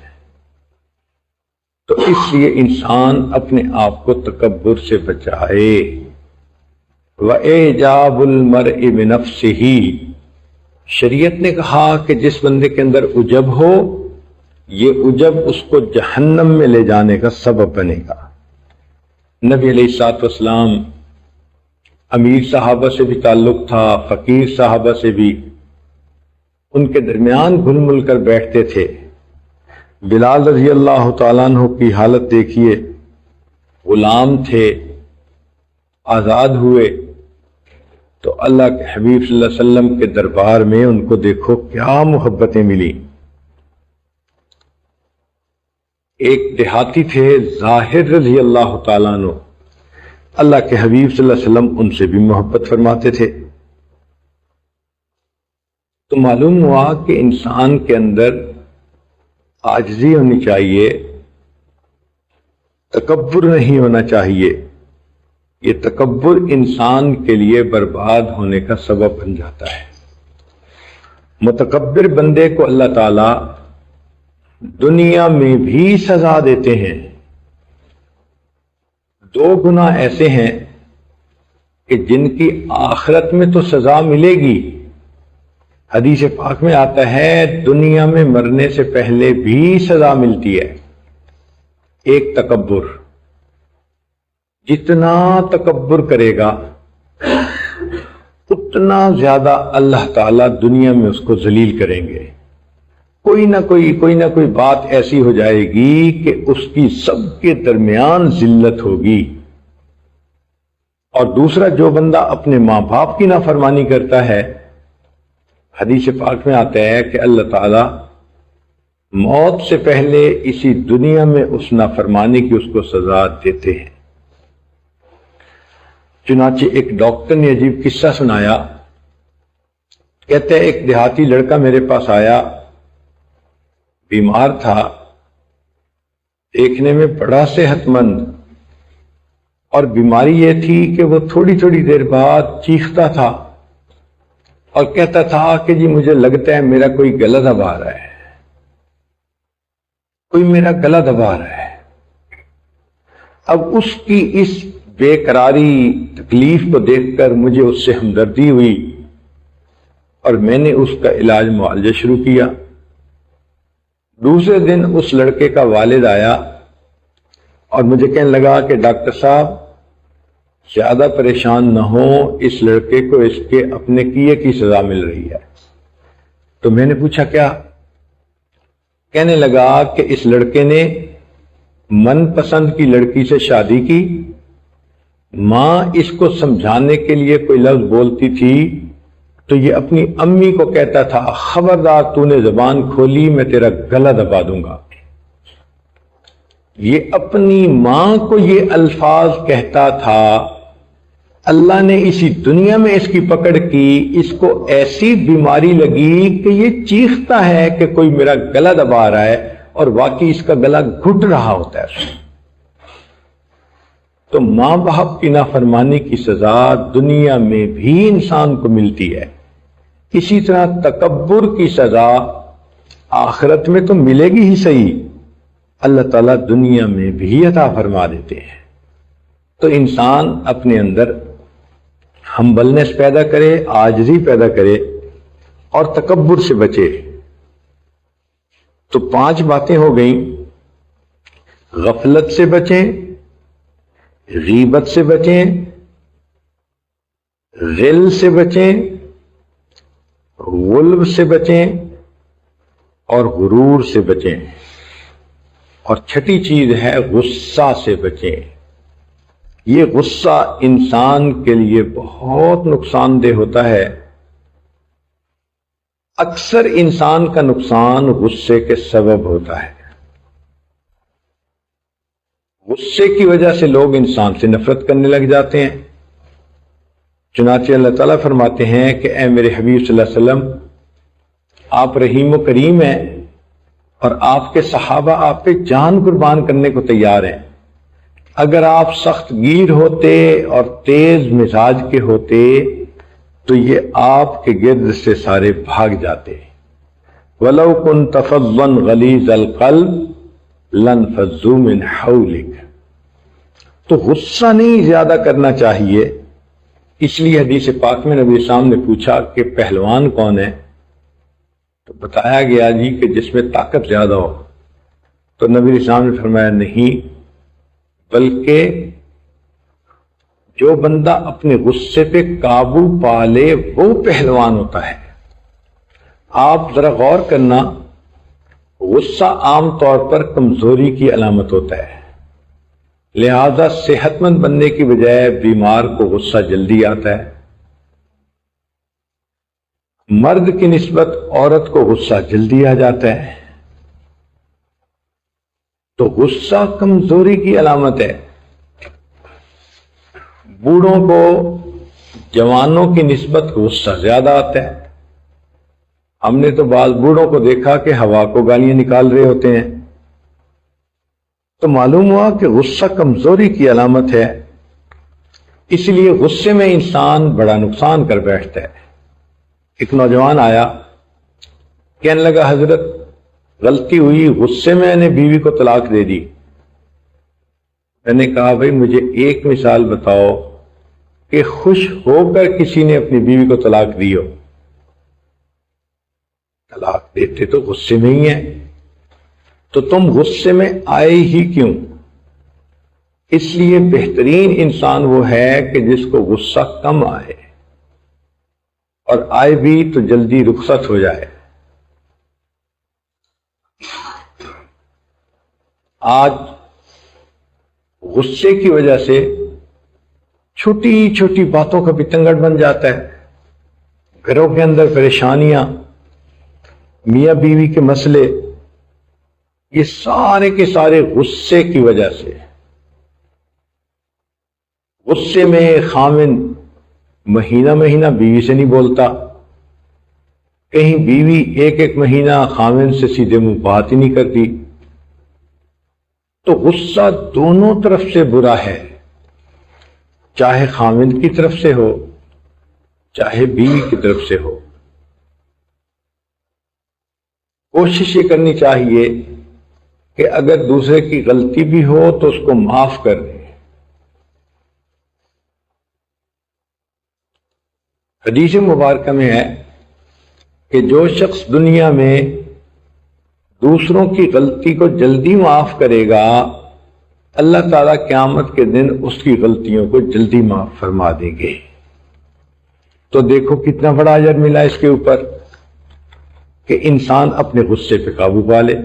تو اس لیے انسان اپنے آپ کو تکبر سے بچائے۔ وَإِعْجَابُ الْمَرْءِ بِنَفْسِهِ، شریعت نے کہا کہ جس بندے کے اندر عجب ہو، یہ عجب اس کو جہنم میں لے جانے کا سبب بنے گا۔ نبی علیہ الصلوۃ والسلام امیر صحابہ سے بھی تعلق تھا، فقیر صحابہ سے بھی، ان کے درمیان گھل مل کر بیٹھتے تھے۔ بلال رضی اللہ تعالیٰ عنہ کی حالت دیکھیے، غلام تھے، آزاد ہوئے تو اللہ کے حبیب صلی اللہ علیہ وسلم کے دربار میں ان کو دیکھو کیا محبتیں ملی۔ ایک دیہاتی تھے ظاہر رضی اللہ تعالیٰ عنہ، اللہ کے حبیب صلی اللہ علیہ وسلم ان سے بھی محبت فرماتے تھے۔ تو معلوم ہوا کہ انسان کے اندر عاجزی ہونی چاہیے، تکبر نہیں ہونا چاہیے۔ یہ تکبر انسان کے لیے برباد ہونے کا سبب بن جاتا ہے۔ متکبر بندے کو اللہ تعالیٰ دنیا میں بھی سزا دیتے ہیں۔ دو گناہ ایسے ہیں کہ جن کی آخرت میں تو سزا ملے گی، حدیث پاک میں آتا ہے دنیا میں مرنے سے پہلے بھی سزا ملتی ہے۔ ایک تکبر، جتنا تکبر کرے گا اتنا زیادہ اللہ تعالیٰ دنیا میں اس کو ذلیل کریں گے۔ کوئی نہ کوئی بات ایسی ہو جائے گی کہ اس کی سب کے درمیان ذلت ہوگی۔ اور دوسرا، جو بندہ اپنے ماں باپ کی نافرمانی کرتا ہے، حدیث پاک میں آتا ہے کہ اللہ تعالیٰ موت سے پہلے اسی دنیا میں اس نافرمانی کی اس کو سزا دیتے ہیں۔ چنانچہ ایک ڈاکٹر نے عجیب قصہ سنایا، کہتے ہیں ایک دیہاتی لڑکا میرے پاس آیا، بیمار تھا، دیکھنے میں بڑا صحت مند، اور بیماری یہ تھی کہ وہ تھوڑی تھوڑی دیر بعد چیختا تھا اور کہتا تھا کہ جی مجھے لگتا ہے میرا کوئی گلا دبا رہا ہے، کوئی میرا گلا دبا رہا ہے۔ اب اس کی اس بے قراری تکلیف کو دیکھ کر مجھے اس سے ہمدردی ہوئی اور میں نے اس کا علاج معالجہ شروع کیا۔ دوسرے دن اس لڑکے کا والد آیا اور مجھے کہنے لگا کہ ڈاکٹر صاحب زیادہ پریشان نہ ہو، اس لڑکے کو اس کے اپنے کیے کی سزا مل رہی ہے۔ تو میں نے پوچھا کیا؟ کہنے لگا کہ اس لڑکے نے من پسند کی لڑکی سے شادی کی، ماں اس کو سمجھانے کے لیے کوئی لفظ بولتی تھی تو یہ اپنی امی کو کہتا تھا خبردار تو نے زبان کھولی میں تیرا گلا دبا دوں گا۔ یہ اپنی ماں کو یہ الفاظ کہتا تھا، اللہ نے اسی دنیا میں اس کی پکڑ کی، اس کو ایسی بیماری لگی کہ یہ چیختا ہے کہ کوئی میرا گلا دبا رہا ہے، اور واقعی اس کا گلا گھٹ رہا ہوتا ہے۔ تو ماں باپ کی نافرمانی کی سزا دنیا میں بھی انسان کو ملتی ہے، اسی طرح تکبر کی سزا آخرت میں تو ملے گی ہی صحیح، اللہ تعالیٰ دنیا میں بھی عطا فرما دیتے ہیں۔ تو انسان اپنے اندر ہمبلنس پیدا کرے، عاجزی پیدا کرے، اور تکبر سے بچے۔ تو 5 باتیں ہو گئیں، غفلت سے بچیں، غیبت سے بچیں، غل سے بچیں، غلب سے بچیں اور غرور سے بچیں، اور چھٹی چیز ہے غصہ سے بچیں۔ یہ غصہ انسان کے لیے بہت نقصان دہ ہوتا ہے۔ اکثر انسان کا نقصان غصے کے سبب ہوتا ہے۔ غصے کی وجہ سے لوگ انسان سے نفرت کرنے لگ جاتے ہیں۔ چنانچہ اللہ تعالیٰ فرماتے ہیں کہ اے میرے حبیب صلی اللہ علیہ وسلم، آپ رحیم و کریم ہیں اور آپ کے صحابہ آپ پہ جان قربان کرنے کو تیار ہیں۔ اگر آپ سخت گیر ہوتے اور تیز مزاج کے ہوتے تو یہ آپ کے گرد سے سارے بھاگ جاتے۔ وَلَوْ كُنْتَ فَظًّا غَلِيظَ الْقَلْبِ لَانفَضُّوا مِنْ حَوْلِكَ۔ تو غصہ نہیں زیادہ کرنا چاہیے۔ اس لیے حدیث پاک میں نبی اسلام نے پوچھا کہ پہلوان کون ہے؟ تو بتایا گیا جی کہ جس میں طاقت زیادہ ہو۔ تو نبی اسلام نے فرمایا نہیں، بلکہ جو بندہ اپنے غصے پہ قابو پا لے وہ پہلوان ہوتا ہے۔ آپ ذرا غور کرنا، غصہ عام طور پر کمزوری کی علامت ہوتا ہے، لہذا صحت مند بننے کی بجائے بیمار کو غصہ جلدی آتا ہے۔ مرد کی نسبت عورت کو غصہ جلدی آ جاتا ہے۔ تو غصہ کمزوری کی علامت ہے۔ بوڑھوں کو جوانوں کی نسبت غصہ زیادہ آتا ہے۔ ہم نے تو بعض بوڑھوں کو دیکھا کہ ہوا کو گالیاں نکال رہے ہوتے ہیں۔ تو معلوم ہوا کہ غصہ کمزوری کی علامت ہے، اس لیے غصے میں انسان بڑا نقصان کر بیٹھتا ہے۔ ایک نوجوان آیا، کہنے لگا حضرت غلطی ہوئی، غصے میں نے بیوی کو طلاق دے دی۔ میں نے کہا بھائی مجھے ایک مثال بتاؤ کہ خوش ہو کر کسی نے اپنی بیوی کو طلاق دی ہو۔ طلاق دیتے تو غصے میں ہی ہیں، تو تم غصے میں آئے ہی کیوں؟ اس لیے بہترین انسان وہ ہے کہ جس کو غصہ کم آئے، اور آئے بھی تو جلدی رخصت ہو جائے۔ آج غصے کی وجہ سے چھوٹی چھوٹی باتوں کا بھی تنگڑ بن جاتا ہے۔ گھروں کے اندر پریشانیاں، میاں بیوی کے مسئلے، یہ سارے کے سارے غصے کی وجہ سے۔ غصے میں خاوند مہینہ مہینہ بیوی سے نہیں بولتا، کہیں بیوی ایک ایک مہینہ خاوند سے سیدھے منہ بات ہی نہیں کرتی۔ تو غصہ دونوں طرف سے برا ہے، چاہے خاوند کی طرف سے ہو چاہے بیوی کی طرف سے ہو۔ کوشش یہ کرنی چاہیے کہ اگر دوسرے کی غلطی بھی ہو تو اس کو معاف کر دیں۔ حدیث مبارکہ میں ہے کہ جو شخص دنیا میں دوسروں کی غلطی کو جلدی معاف کرے گا، اللہ تعالیٰ قیامت کے دن اس کی غلطیوں کو جلدی معاف فرما دیں گے۔ تو دیکھو کتنا بڑا اجر ملا اس کے اوپر کہ انسان اپنے غصے پہ قابو پا لے۔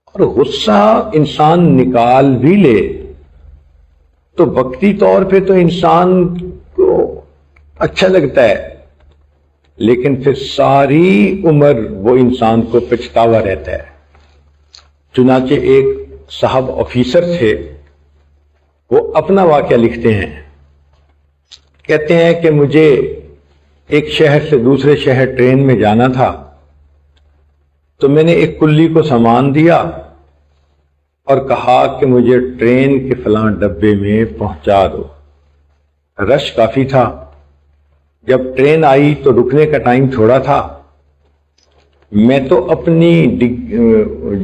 اور غصہ انسان نکال بھی لے تو وقتی طور پہ تو انسان کو اچھا لگتا ہے، لیکن پھر ساری عمر وہ انسان کو پچھتاوا رہتا ہے۔ چنانچہ ایک صاحب آفیسر تھے، وہ اپنا واقعہ لکھتے ہیں، کہتے ہیں کہ مجھے ایک شہر سے دوسرے شہر ٹرین میں جانا تھا، تو میں نے ایک کلی کو سامان دیا اور کہا کہ مجھے ٹرین کے فلاں ڈبے میں پہنچا دو۔ رش کافی تھا، جب ٹرین آئی تو رکنے کا ٹائم تھوڑا تھا، میں تو اپنی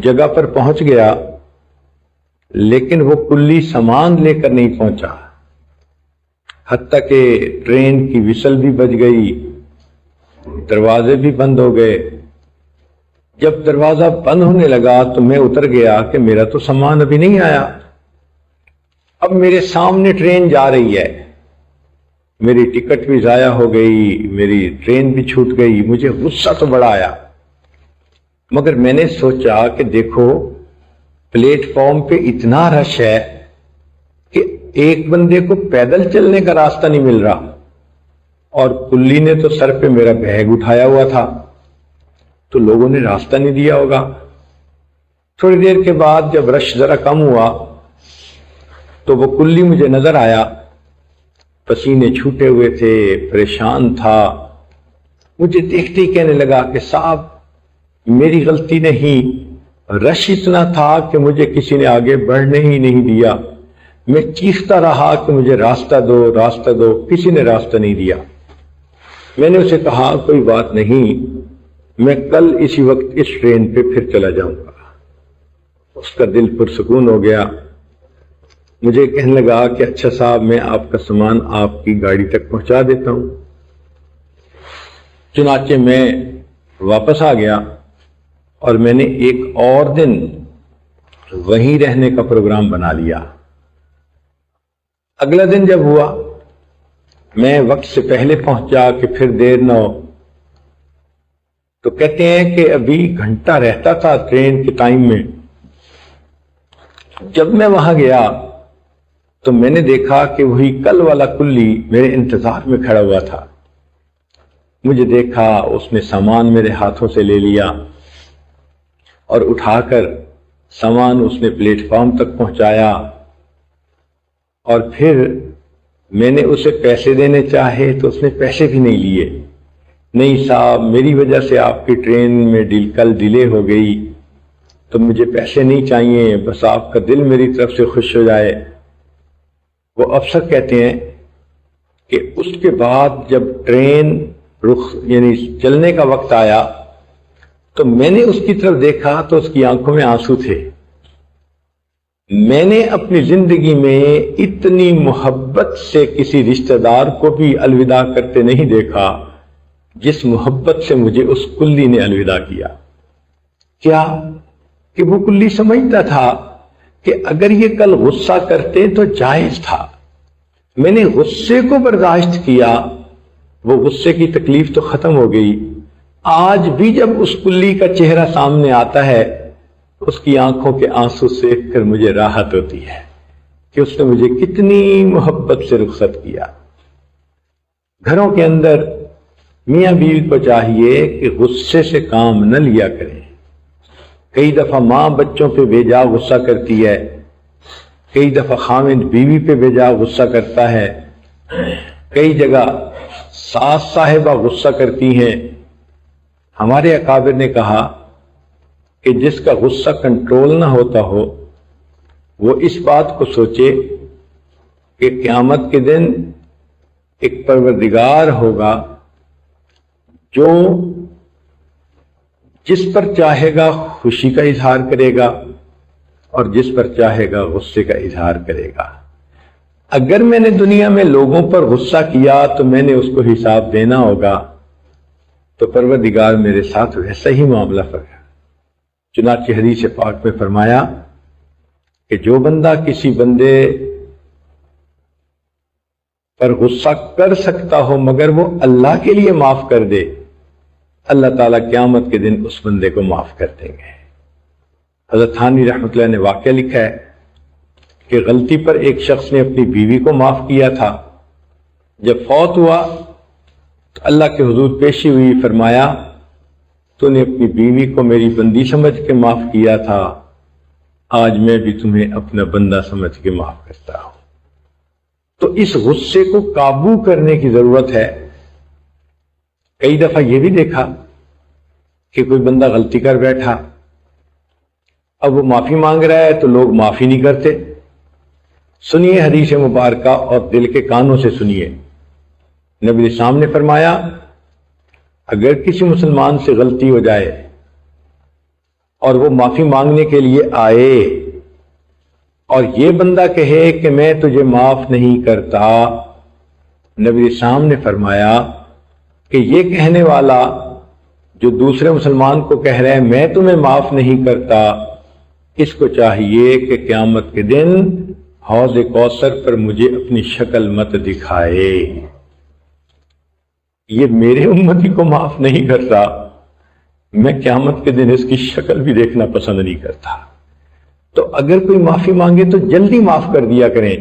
جگہ پر پہنچ گیا، لیکن وہ کلی سامان لے کر نہیں پہنچا، حتیٰ کہ ٹرین کی وسل بھی بج گئی دروازے بھی بند ہو گئے۔ جب دروازہ بند ہونے لگا تو میں اتر گیا کہ میرا تو سامان ابھی نہیں آیا۔ اب میرے سامنے ٹرین جا رہی ہے، میری ٹکٹ بھی ضائع ہو گئی، میری ٹرین بھی چھوٹ گئی، مجھے غصہ تو بڑا آیا۔ مگر میں نے سوچا کہ دیکھو پلیٹ فارم پہ اتنا رش ہے کہ ایک بندے کو پیدل چلنے کا راستہ نہیں مل رہا، اور کلی نے تو سر پہ میرا بیگ اٹھایا ہوا تھا، تو لوگوں نے راستہ نہیں دیا ہوگا۔ تھوڑی دیر کے بعد جب رش ذرا کم ہوا تو وہ کلی مجھے نظر آیا، پسینے چھوٹے ہوئے تھے، پریشان تھا۔ مجھے دیکھتے ہی کہنے لگا کہ صاحب میری غلطی نہیں، رش اتنا تھا کہ مجھے کسی نے آگے بڑھنے ہی نہیں دیا۔ میں چیختا رہا کہ مجھے راستہ دو، راستہ دو، کسی نے راستہ نہیں دیا۔ میں نے اسے کہا کوئی بات نہیں، میں کل اسی وقت اس ٹرین پہ پھر چلا جاؤں گا۔ اس کا دل پرسکون ہو گیا، مجھے کہنے لگا کہ اچھا صاحب میں آپ کا سامان آپ کی گاڑی تک پہنچا دیتا ہوں۔ چنانچہ میں واپس آ گیا اور میں نے ایک اور دن وہیں رہنے کا پروگرام بنا لیا۔ اگلا دن جب ہوا میں وقت سے پہلے پہنچا کہ پھر دیر نہ ہو، تو کہتے ہیں کہ ابھی گھنٹہ رہتا تھا ٹرین کے ٹائم میں۔ جب میں وہاں گیا تو میں نے دیکھا کہ وہی کل والا کلی میرے انتظار میں کھڑا ہوا تھا۔ مجھے دیکھا، اس نے سامان میرے ہاتھوں سے لے لیا اور اٹھا کر سامان اس نے پلیٹ فارم تک پہنچایا، اور پھر میں نے اسے پیسے دینے چاہے تو اس نے پیسے بھی نہیں لیے۔ نہیں صاحب میری وجہ سے آپ کی ٹرین میں کل ڈیلے ہو گئی، تو مجھے پیسے نہیں چاہیے، بس آپ کا دل میری طرف سے خوش ہو جائے۔ وہ افسر کہتے ہیں کہ اس کے بعد جب ٹرین یعنی چلنے کا وقت آیا تو میں نے اس کی طرف دیکھا تو اس کی آنکھوں میں آنسو تھے۔ میں نے اپنی زندگی میں اتنی محبت سے کسی رشتہ دار کو بھی الوداع کرتے نہیں دیکھا جس محبت سے مجھے اس کلی نے الوداع کیا۔ کیا کہ وہ کلی سمجھتا تھا کہ اگر یہ کل غصہ کرتے تو جائز تھا۔ میں نے غصے کو برداشت کیا، وہ غصے کی تکلیف تو ختم ہو گئی۔ آج بھی جب اس کلی کا چہرہ سامنے آتا ہے، اس کی آنکھوں کے آنسو دیکھ کر مجھے راحت ہوتی ہے کہ اس نے مجھے کتنی محبت سے رخصت کیا۔ گھروں کے اندر میاں بیوی کو چاہیے کہ غصے سے کام نہ لیا کریں۔ کئی دفعہ ماں بچوں پہ بے جا غصہ کرتی ہے، کئی دفعہ خاوند بیوی پہ بے جا غصہ کرتا ہے، کئی جگہ ساس صاحبہ غصہ کرتی ہیں۔ ہمارے اکابر نے کہا کہ جس کا غصہ کنٹرول نہ ہوتا ہو وہ اس بات کو سوچے کہ قیامت کے دن ایک پروردگار ہوگا جو جس پر چاہے گا خوشی کا اظہار کرے گا اور جس پر چاہے گا غصے کا اظہار کرے گا۔ اگر میں نے دنیا میں لوگوں پر غصہ کیا تو میں نے اس کو حساب دینا ہوگا، تو پروردگار میرے ساتھ ویسا ہی معاملہ فرمائے۔ چنانچہ حدیث پاک میں فرمایا کہ جو بندہ کسی بندے پر غصہ کر سکتا ہو مگر وہ اللہ کے لیے معاف کر دے، اللہ تعالیٰ قیامت کے دن اس بندے کو معاف کر دیں گے۔ حضرت تھانوی رحمۃ اللہ نے واقعہ لکھا ہے کہ غلطی پر ایک شخص نے اپنی بیوی کو معاف کیا تھا، جب فوت ہوا تو اللہ کے حضور پیشی ہوئی، فرمایا تو نے اپنی بیوی کو میری بندی سمجھ کے معاف کیا تھا، آج میں بھی تمہیں اپنا بندہ سمجھ کے معاف کرتا ہوں۔ تو اس غصے کو قابو کرنے کی ضرورت ہے۔ کئی دفعہ یہ بھی دیکھا کہ کوئی بندہ غلطی کر بیٹھا، اب وہ معافی مانگ رہا ہے تو لوگ معافی نہیں کرتے۔ سنیے حدیث مبارکہ اور دل کے کانوں سے سنیے۔ نبی اسلام نے فرمایا اگر کسی مسلمان سے غلطی ہو جائے اور وہ معافی مانگنے کے لیے آئے اور یہ بندہ کہے کہ میں تجھے معاف نہیں کرتا، نبی اسلام نے فرمایا کہ یہ کہنے والا جو دوسرے مسلمان کو کہہ رہا ہے میں تمہیں معاف نہیں کرتا، اس کو چاہیے کہ قیامت کے دن حوض کوثر پر مجھے اپنی شکل مت دکھائے، یہ میرے امتی کو معاف نہیں کرتا، میں قیامت کے دن اس کی شکل بھی دیکھنا پسند نہیں کرتا۔ تو اگر کوئی معافی مانگے تو جلدی معاف کر دیا کریں،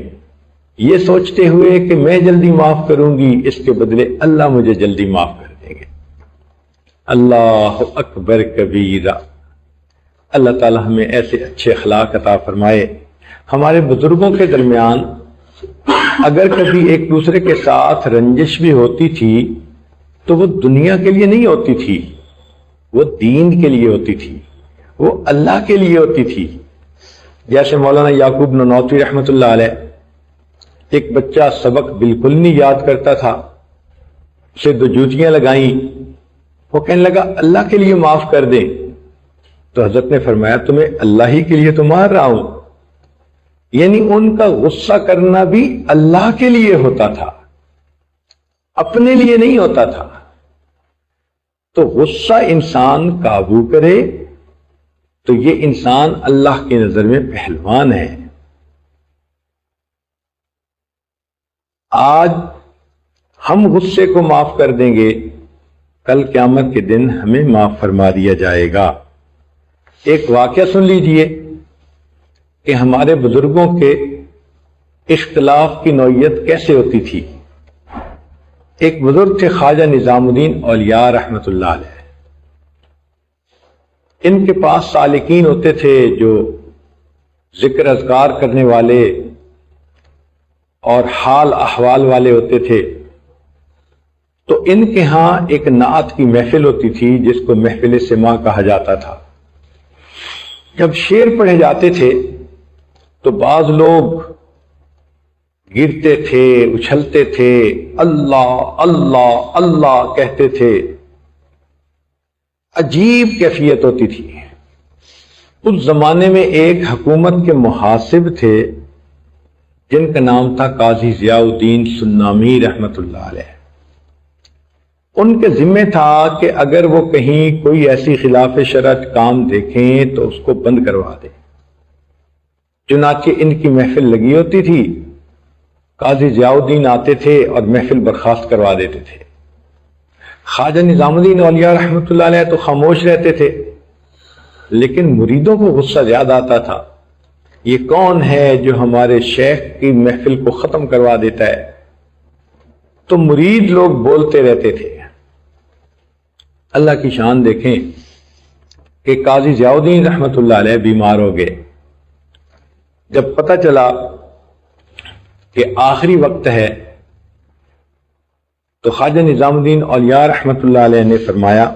یہ سوچتے ہوئے کہ میں جلدی معاف کروں گی، اس کے بدلے اللہ مجھے جلدی معاف کر دیں گے۔ اللہ اکبر کبیرہ۔ اللہ تعالی ہمیں ایسے اچھے اخلاق عطا فرمائے۔ ہمارے بزرگوں کے درمیان اگر کبھی ایک دوسرے کے ساتھ رنجش بھی ہوتی تھی تو وہ دنیا کے لیے نہیں ہوتی تھی، وہ دین کے لیے ہوتی تھی، وہ اللہ کے لیے ہوتی تھی۔ جیسے مولانا یعقوب ننوتوی رحمۃ اللہ علیہ، ایک بچہ سبق بالکل نہیں یاد کرتا تھا، اسے 2 جوتیاں لگائیں، وہ کہنے لگا اللہ کے لیے معاف کر دیں، تو حضرت نے فرمایا تمہیں اللہ ہی کے لیے تو مار رہا ہوں، یعنی ان کا غصہ کرنا بھی اللہ کے لیے ہوتا تھا، اپنے لیے نہیں ہوتا تھا۔ تو غصہ انسان قابو کرے تو یہ انسان اللہ کی نظر میں پہلوان ہے۔ آج ہم غصے کو معاف کر دیں گے، کل قیامت کے دن ہمیں معاف فرما دیا جائے گا۔ ایک واقعہ سن لیجئے کہ ہمارے بزرگوں کے اختلاف کی نوعیت کیسے ہوتی تھی۔ ایک بزرگ تھے خواجہ نظام الدین اولیاء رحمۃ اللہ علیہ، ان کے پاس سالکین ہوتے تھے جو ذکر اذکار کرنے والے اور حال احوال والے ہوتے تھے۔ تو ان کے ہاں ایک نعت کی محفل ہوتی تھی جس کو محفل سماع کہا جاتا تھا۔ جب شعر پڑھے جاتے تھے تو بعض لوگ گرتے تھے، اچھلتے تھے، اللہ اللہ اللہ کہتے تھے، عجیب کیفیت ہوتی تھی۔ اس زمانے میں ایک حکومت کے محاسب تھے جن کا نام تھا قاضی ضیاء الدین سنامی رحمۃ اللہ علیہ۔ ان کے ذمہ تھا کہ اگر وہ کہیں کوئی ایسی خلاف شرع کام دیکھیں تو اس کو بند کروا دیں۔ چنانچہ ان کی محفل لگی ہوتی تھی، قاضی ضیاء الدین آتے تھے اور محفل برخاست کروا دیتے تھے۔ خواجہ نظام الدین اولیاء رحمۃ اللہ علیہ تو خاموش رہتے تھے، لیکن مریدوں کو غصہ زیادہ آتا تھا، یہ کون ہے جو ہمارے شیخ کی محفل کو ختم کروا دیتا ہے؟ تو مرید لوگ بولتے رہتے تھے۔ اللہ کی شان دیکھیں کہ قاضی ضیاء الدین رحمۃ اللہ علیہ بیمار ہو گئے۔ جب پتہ چلا کہ آخری وقت ہے تو خواجہ نظام الدین اولیاء رحمۃ اللہ علیہ نے فرمایا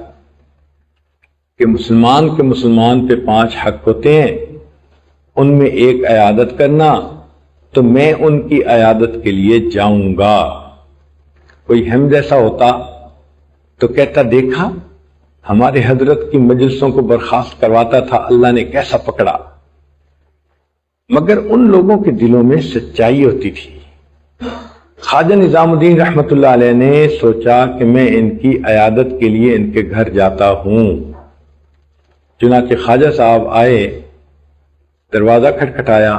کہ مسلمان پہ 5 حق ہوتے ہیں، ان میں ایک عیادت کرنا، تو میں ان کی عیادت کے لیے جاؤں گا۔ کوئی ہم جیسا ہوتا تو کہتا دیکھا ہمارے حضرت کی مجلسوں کو برخاست کرواتا تھا، اللہ نے کیسا پکڑا۔ مگر ان لوگوں کے دلوں میں سچائی ہوتی تھی۔ خواجہ نظام الدین رحمۃ اللہ علیہ نے سوچا کہ میں ان کی عیادت کے لیے ان کے گھر جاتا ہوں۔ چنانچہ خواجہ صاحب آئے، دروازہ کھٹکھٹایا۔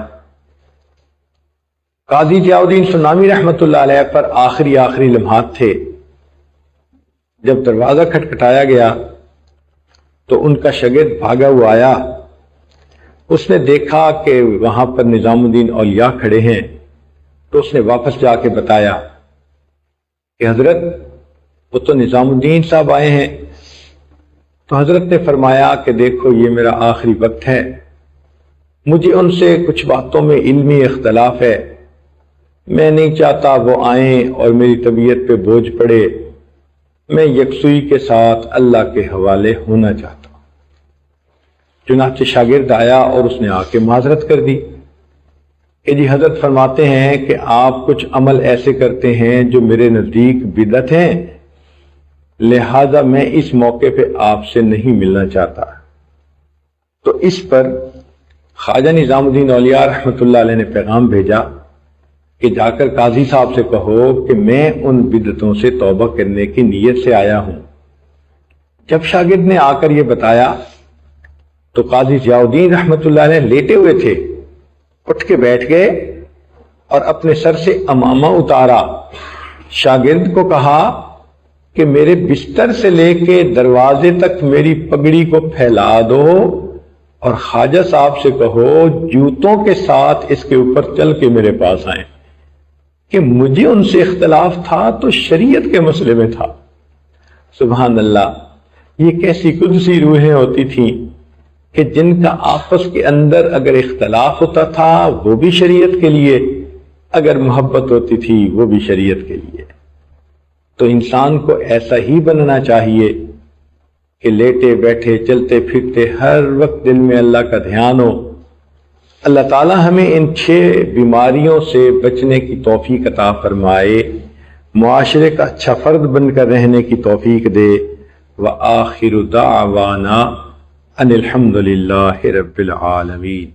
قاضی ضیاء الدین سنامی رحمۃ اللہ علیہ پر آخری لمحات تھے۔ جب دروازہ کھٹکھٹایا گیا تو ان کا شاگرد بھاگا ہوا آیا، اس نے دیکھا کہ وہاں پر نظام الدین اولیاء کھڑے ہیں، تو اس نے واپس جا کے بتایا کہ حضرت وہ تو نظام الدین صاحب آئے ہیں۔ تو حضرت نے فرمایا کہ دیکھو یہ میرا آخری وقت ہے، مجھے ان سے کچھ باتوں میں علمی اختلاف ہے، میں نہیں چاہتا وہ آئیں اور میری طبیعت پہ بوجھ پڑے، میں یکسوئی کے ساتھ اللہ کے حوالے ہونا چاہتا ہوں۔ چنانچہ شاگرد آیا اور اس نے آ کے معذرت کر دی کہ جی حضرت فرماتے ہیں کہ آپ کچھ عمل ایسے کرتے ہیں جو میرے نزدیک بدعت ہیں، لہذا میں اس موقع پہ آپ سے نہیں ملنا چاہتا۔ تو اس پر خواجہ نظام الدین اولیاء رحمۃ اللہ علیہ نے پیغام بھیجا کہ جا کر قاضی صاحب سے کہو کہ میں ان بدعتوں سے توبہ کرنے کی نیت سے آیا ہوں۔ جب شاگرد نے آ کر یہ بتایا تو قاضی ضیاء الدین رحمۃ اللہ علیہ لیٹے ہوئے تھے، اٹھ کے بیٹھ گئے اور اپنے سر سے امامہ اتارا، شاگرد کو کہا کہ میرے بستر سے لے کے دروازے تک میری پگڑی کو پھیلا دو اور خواجہ صاحب سے کہو جوتوں کے ساتھ اس کے اوپر چل کے میرے پاس آئیں، کہ مجھے ان سے اختلاف تھا تو شریعت کے مسئلے میں تھا۔ سبحان اللہ، یہ کیسی قدسی روحیں ہوتی تھیں کہ جن کا آپس کے اندر اگر اختلاف ہوتا تھا وہ بھی شریعت کے لیے، اگر محبت ہوتی تھی وہ بھی شریعت کے لیے۔ تو انسان کو ایسا ہی بننا چاہیے کہ لیٹے بیٹھے چلتے پھرتے ہر وقت دل میں اللہ کا دھیان ہو۔ اللہ تعالی ہمیں ان 6 بیماریوں سے بچنے کی توفیق عطا فرمائے، معاشرے کا اچھا فرد بن کر رہنے کی توفیق دے۔ وآخر دعوانا ان الحمد للہ رب العالمین۔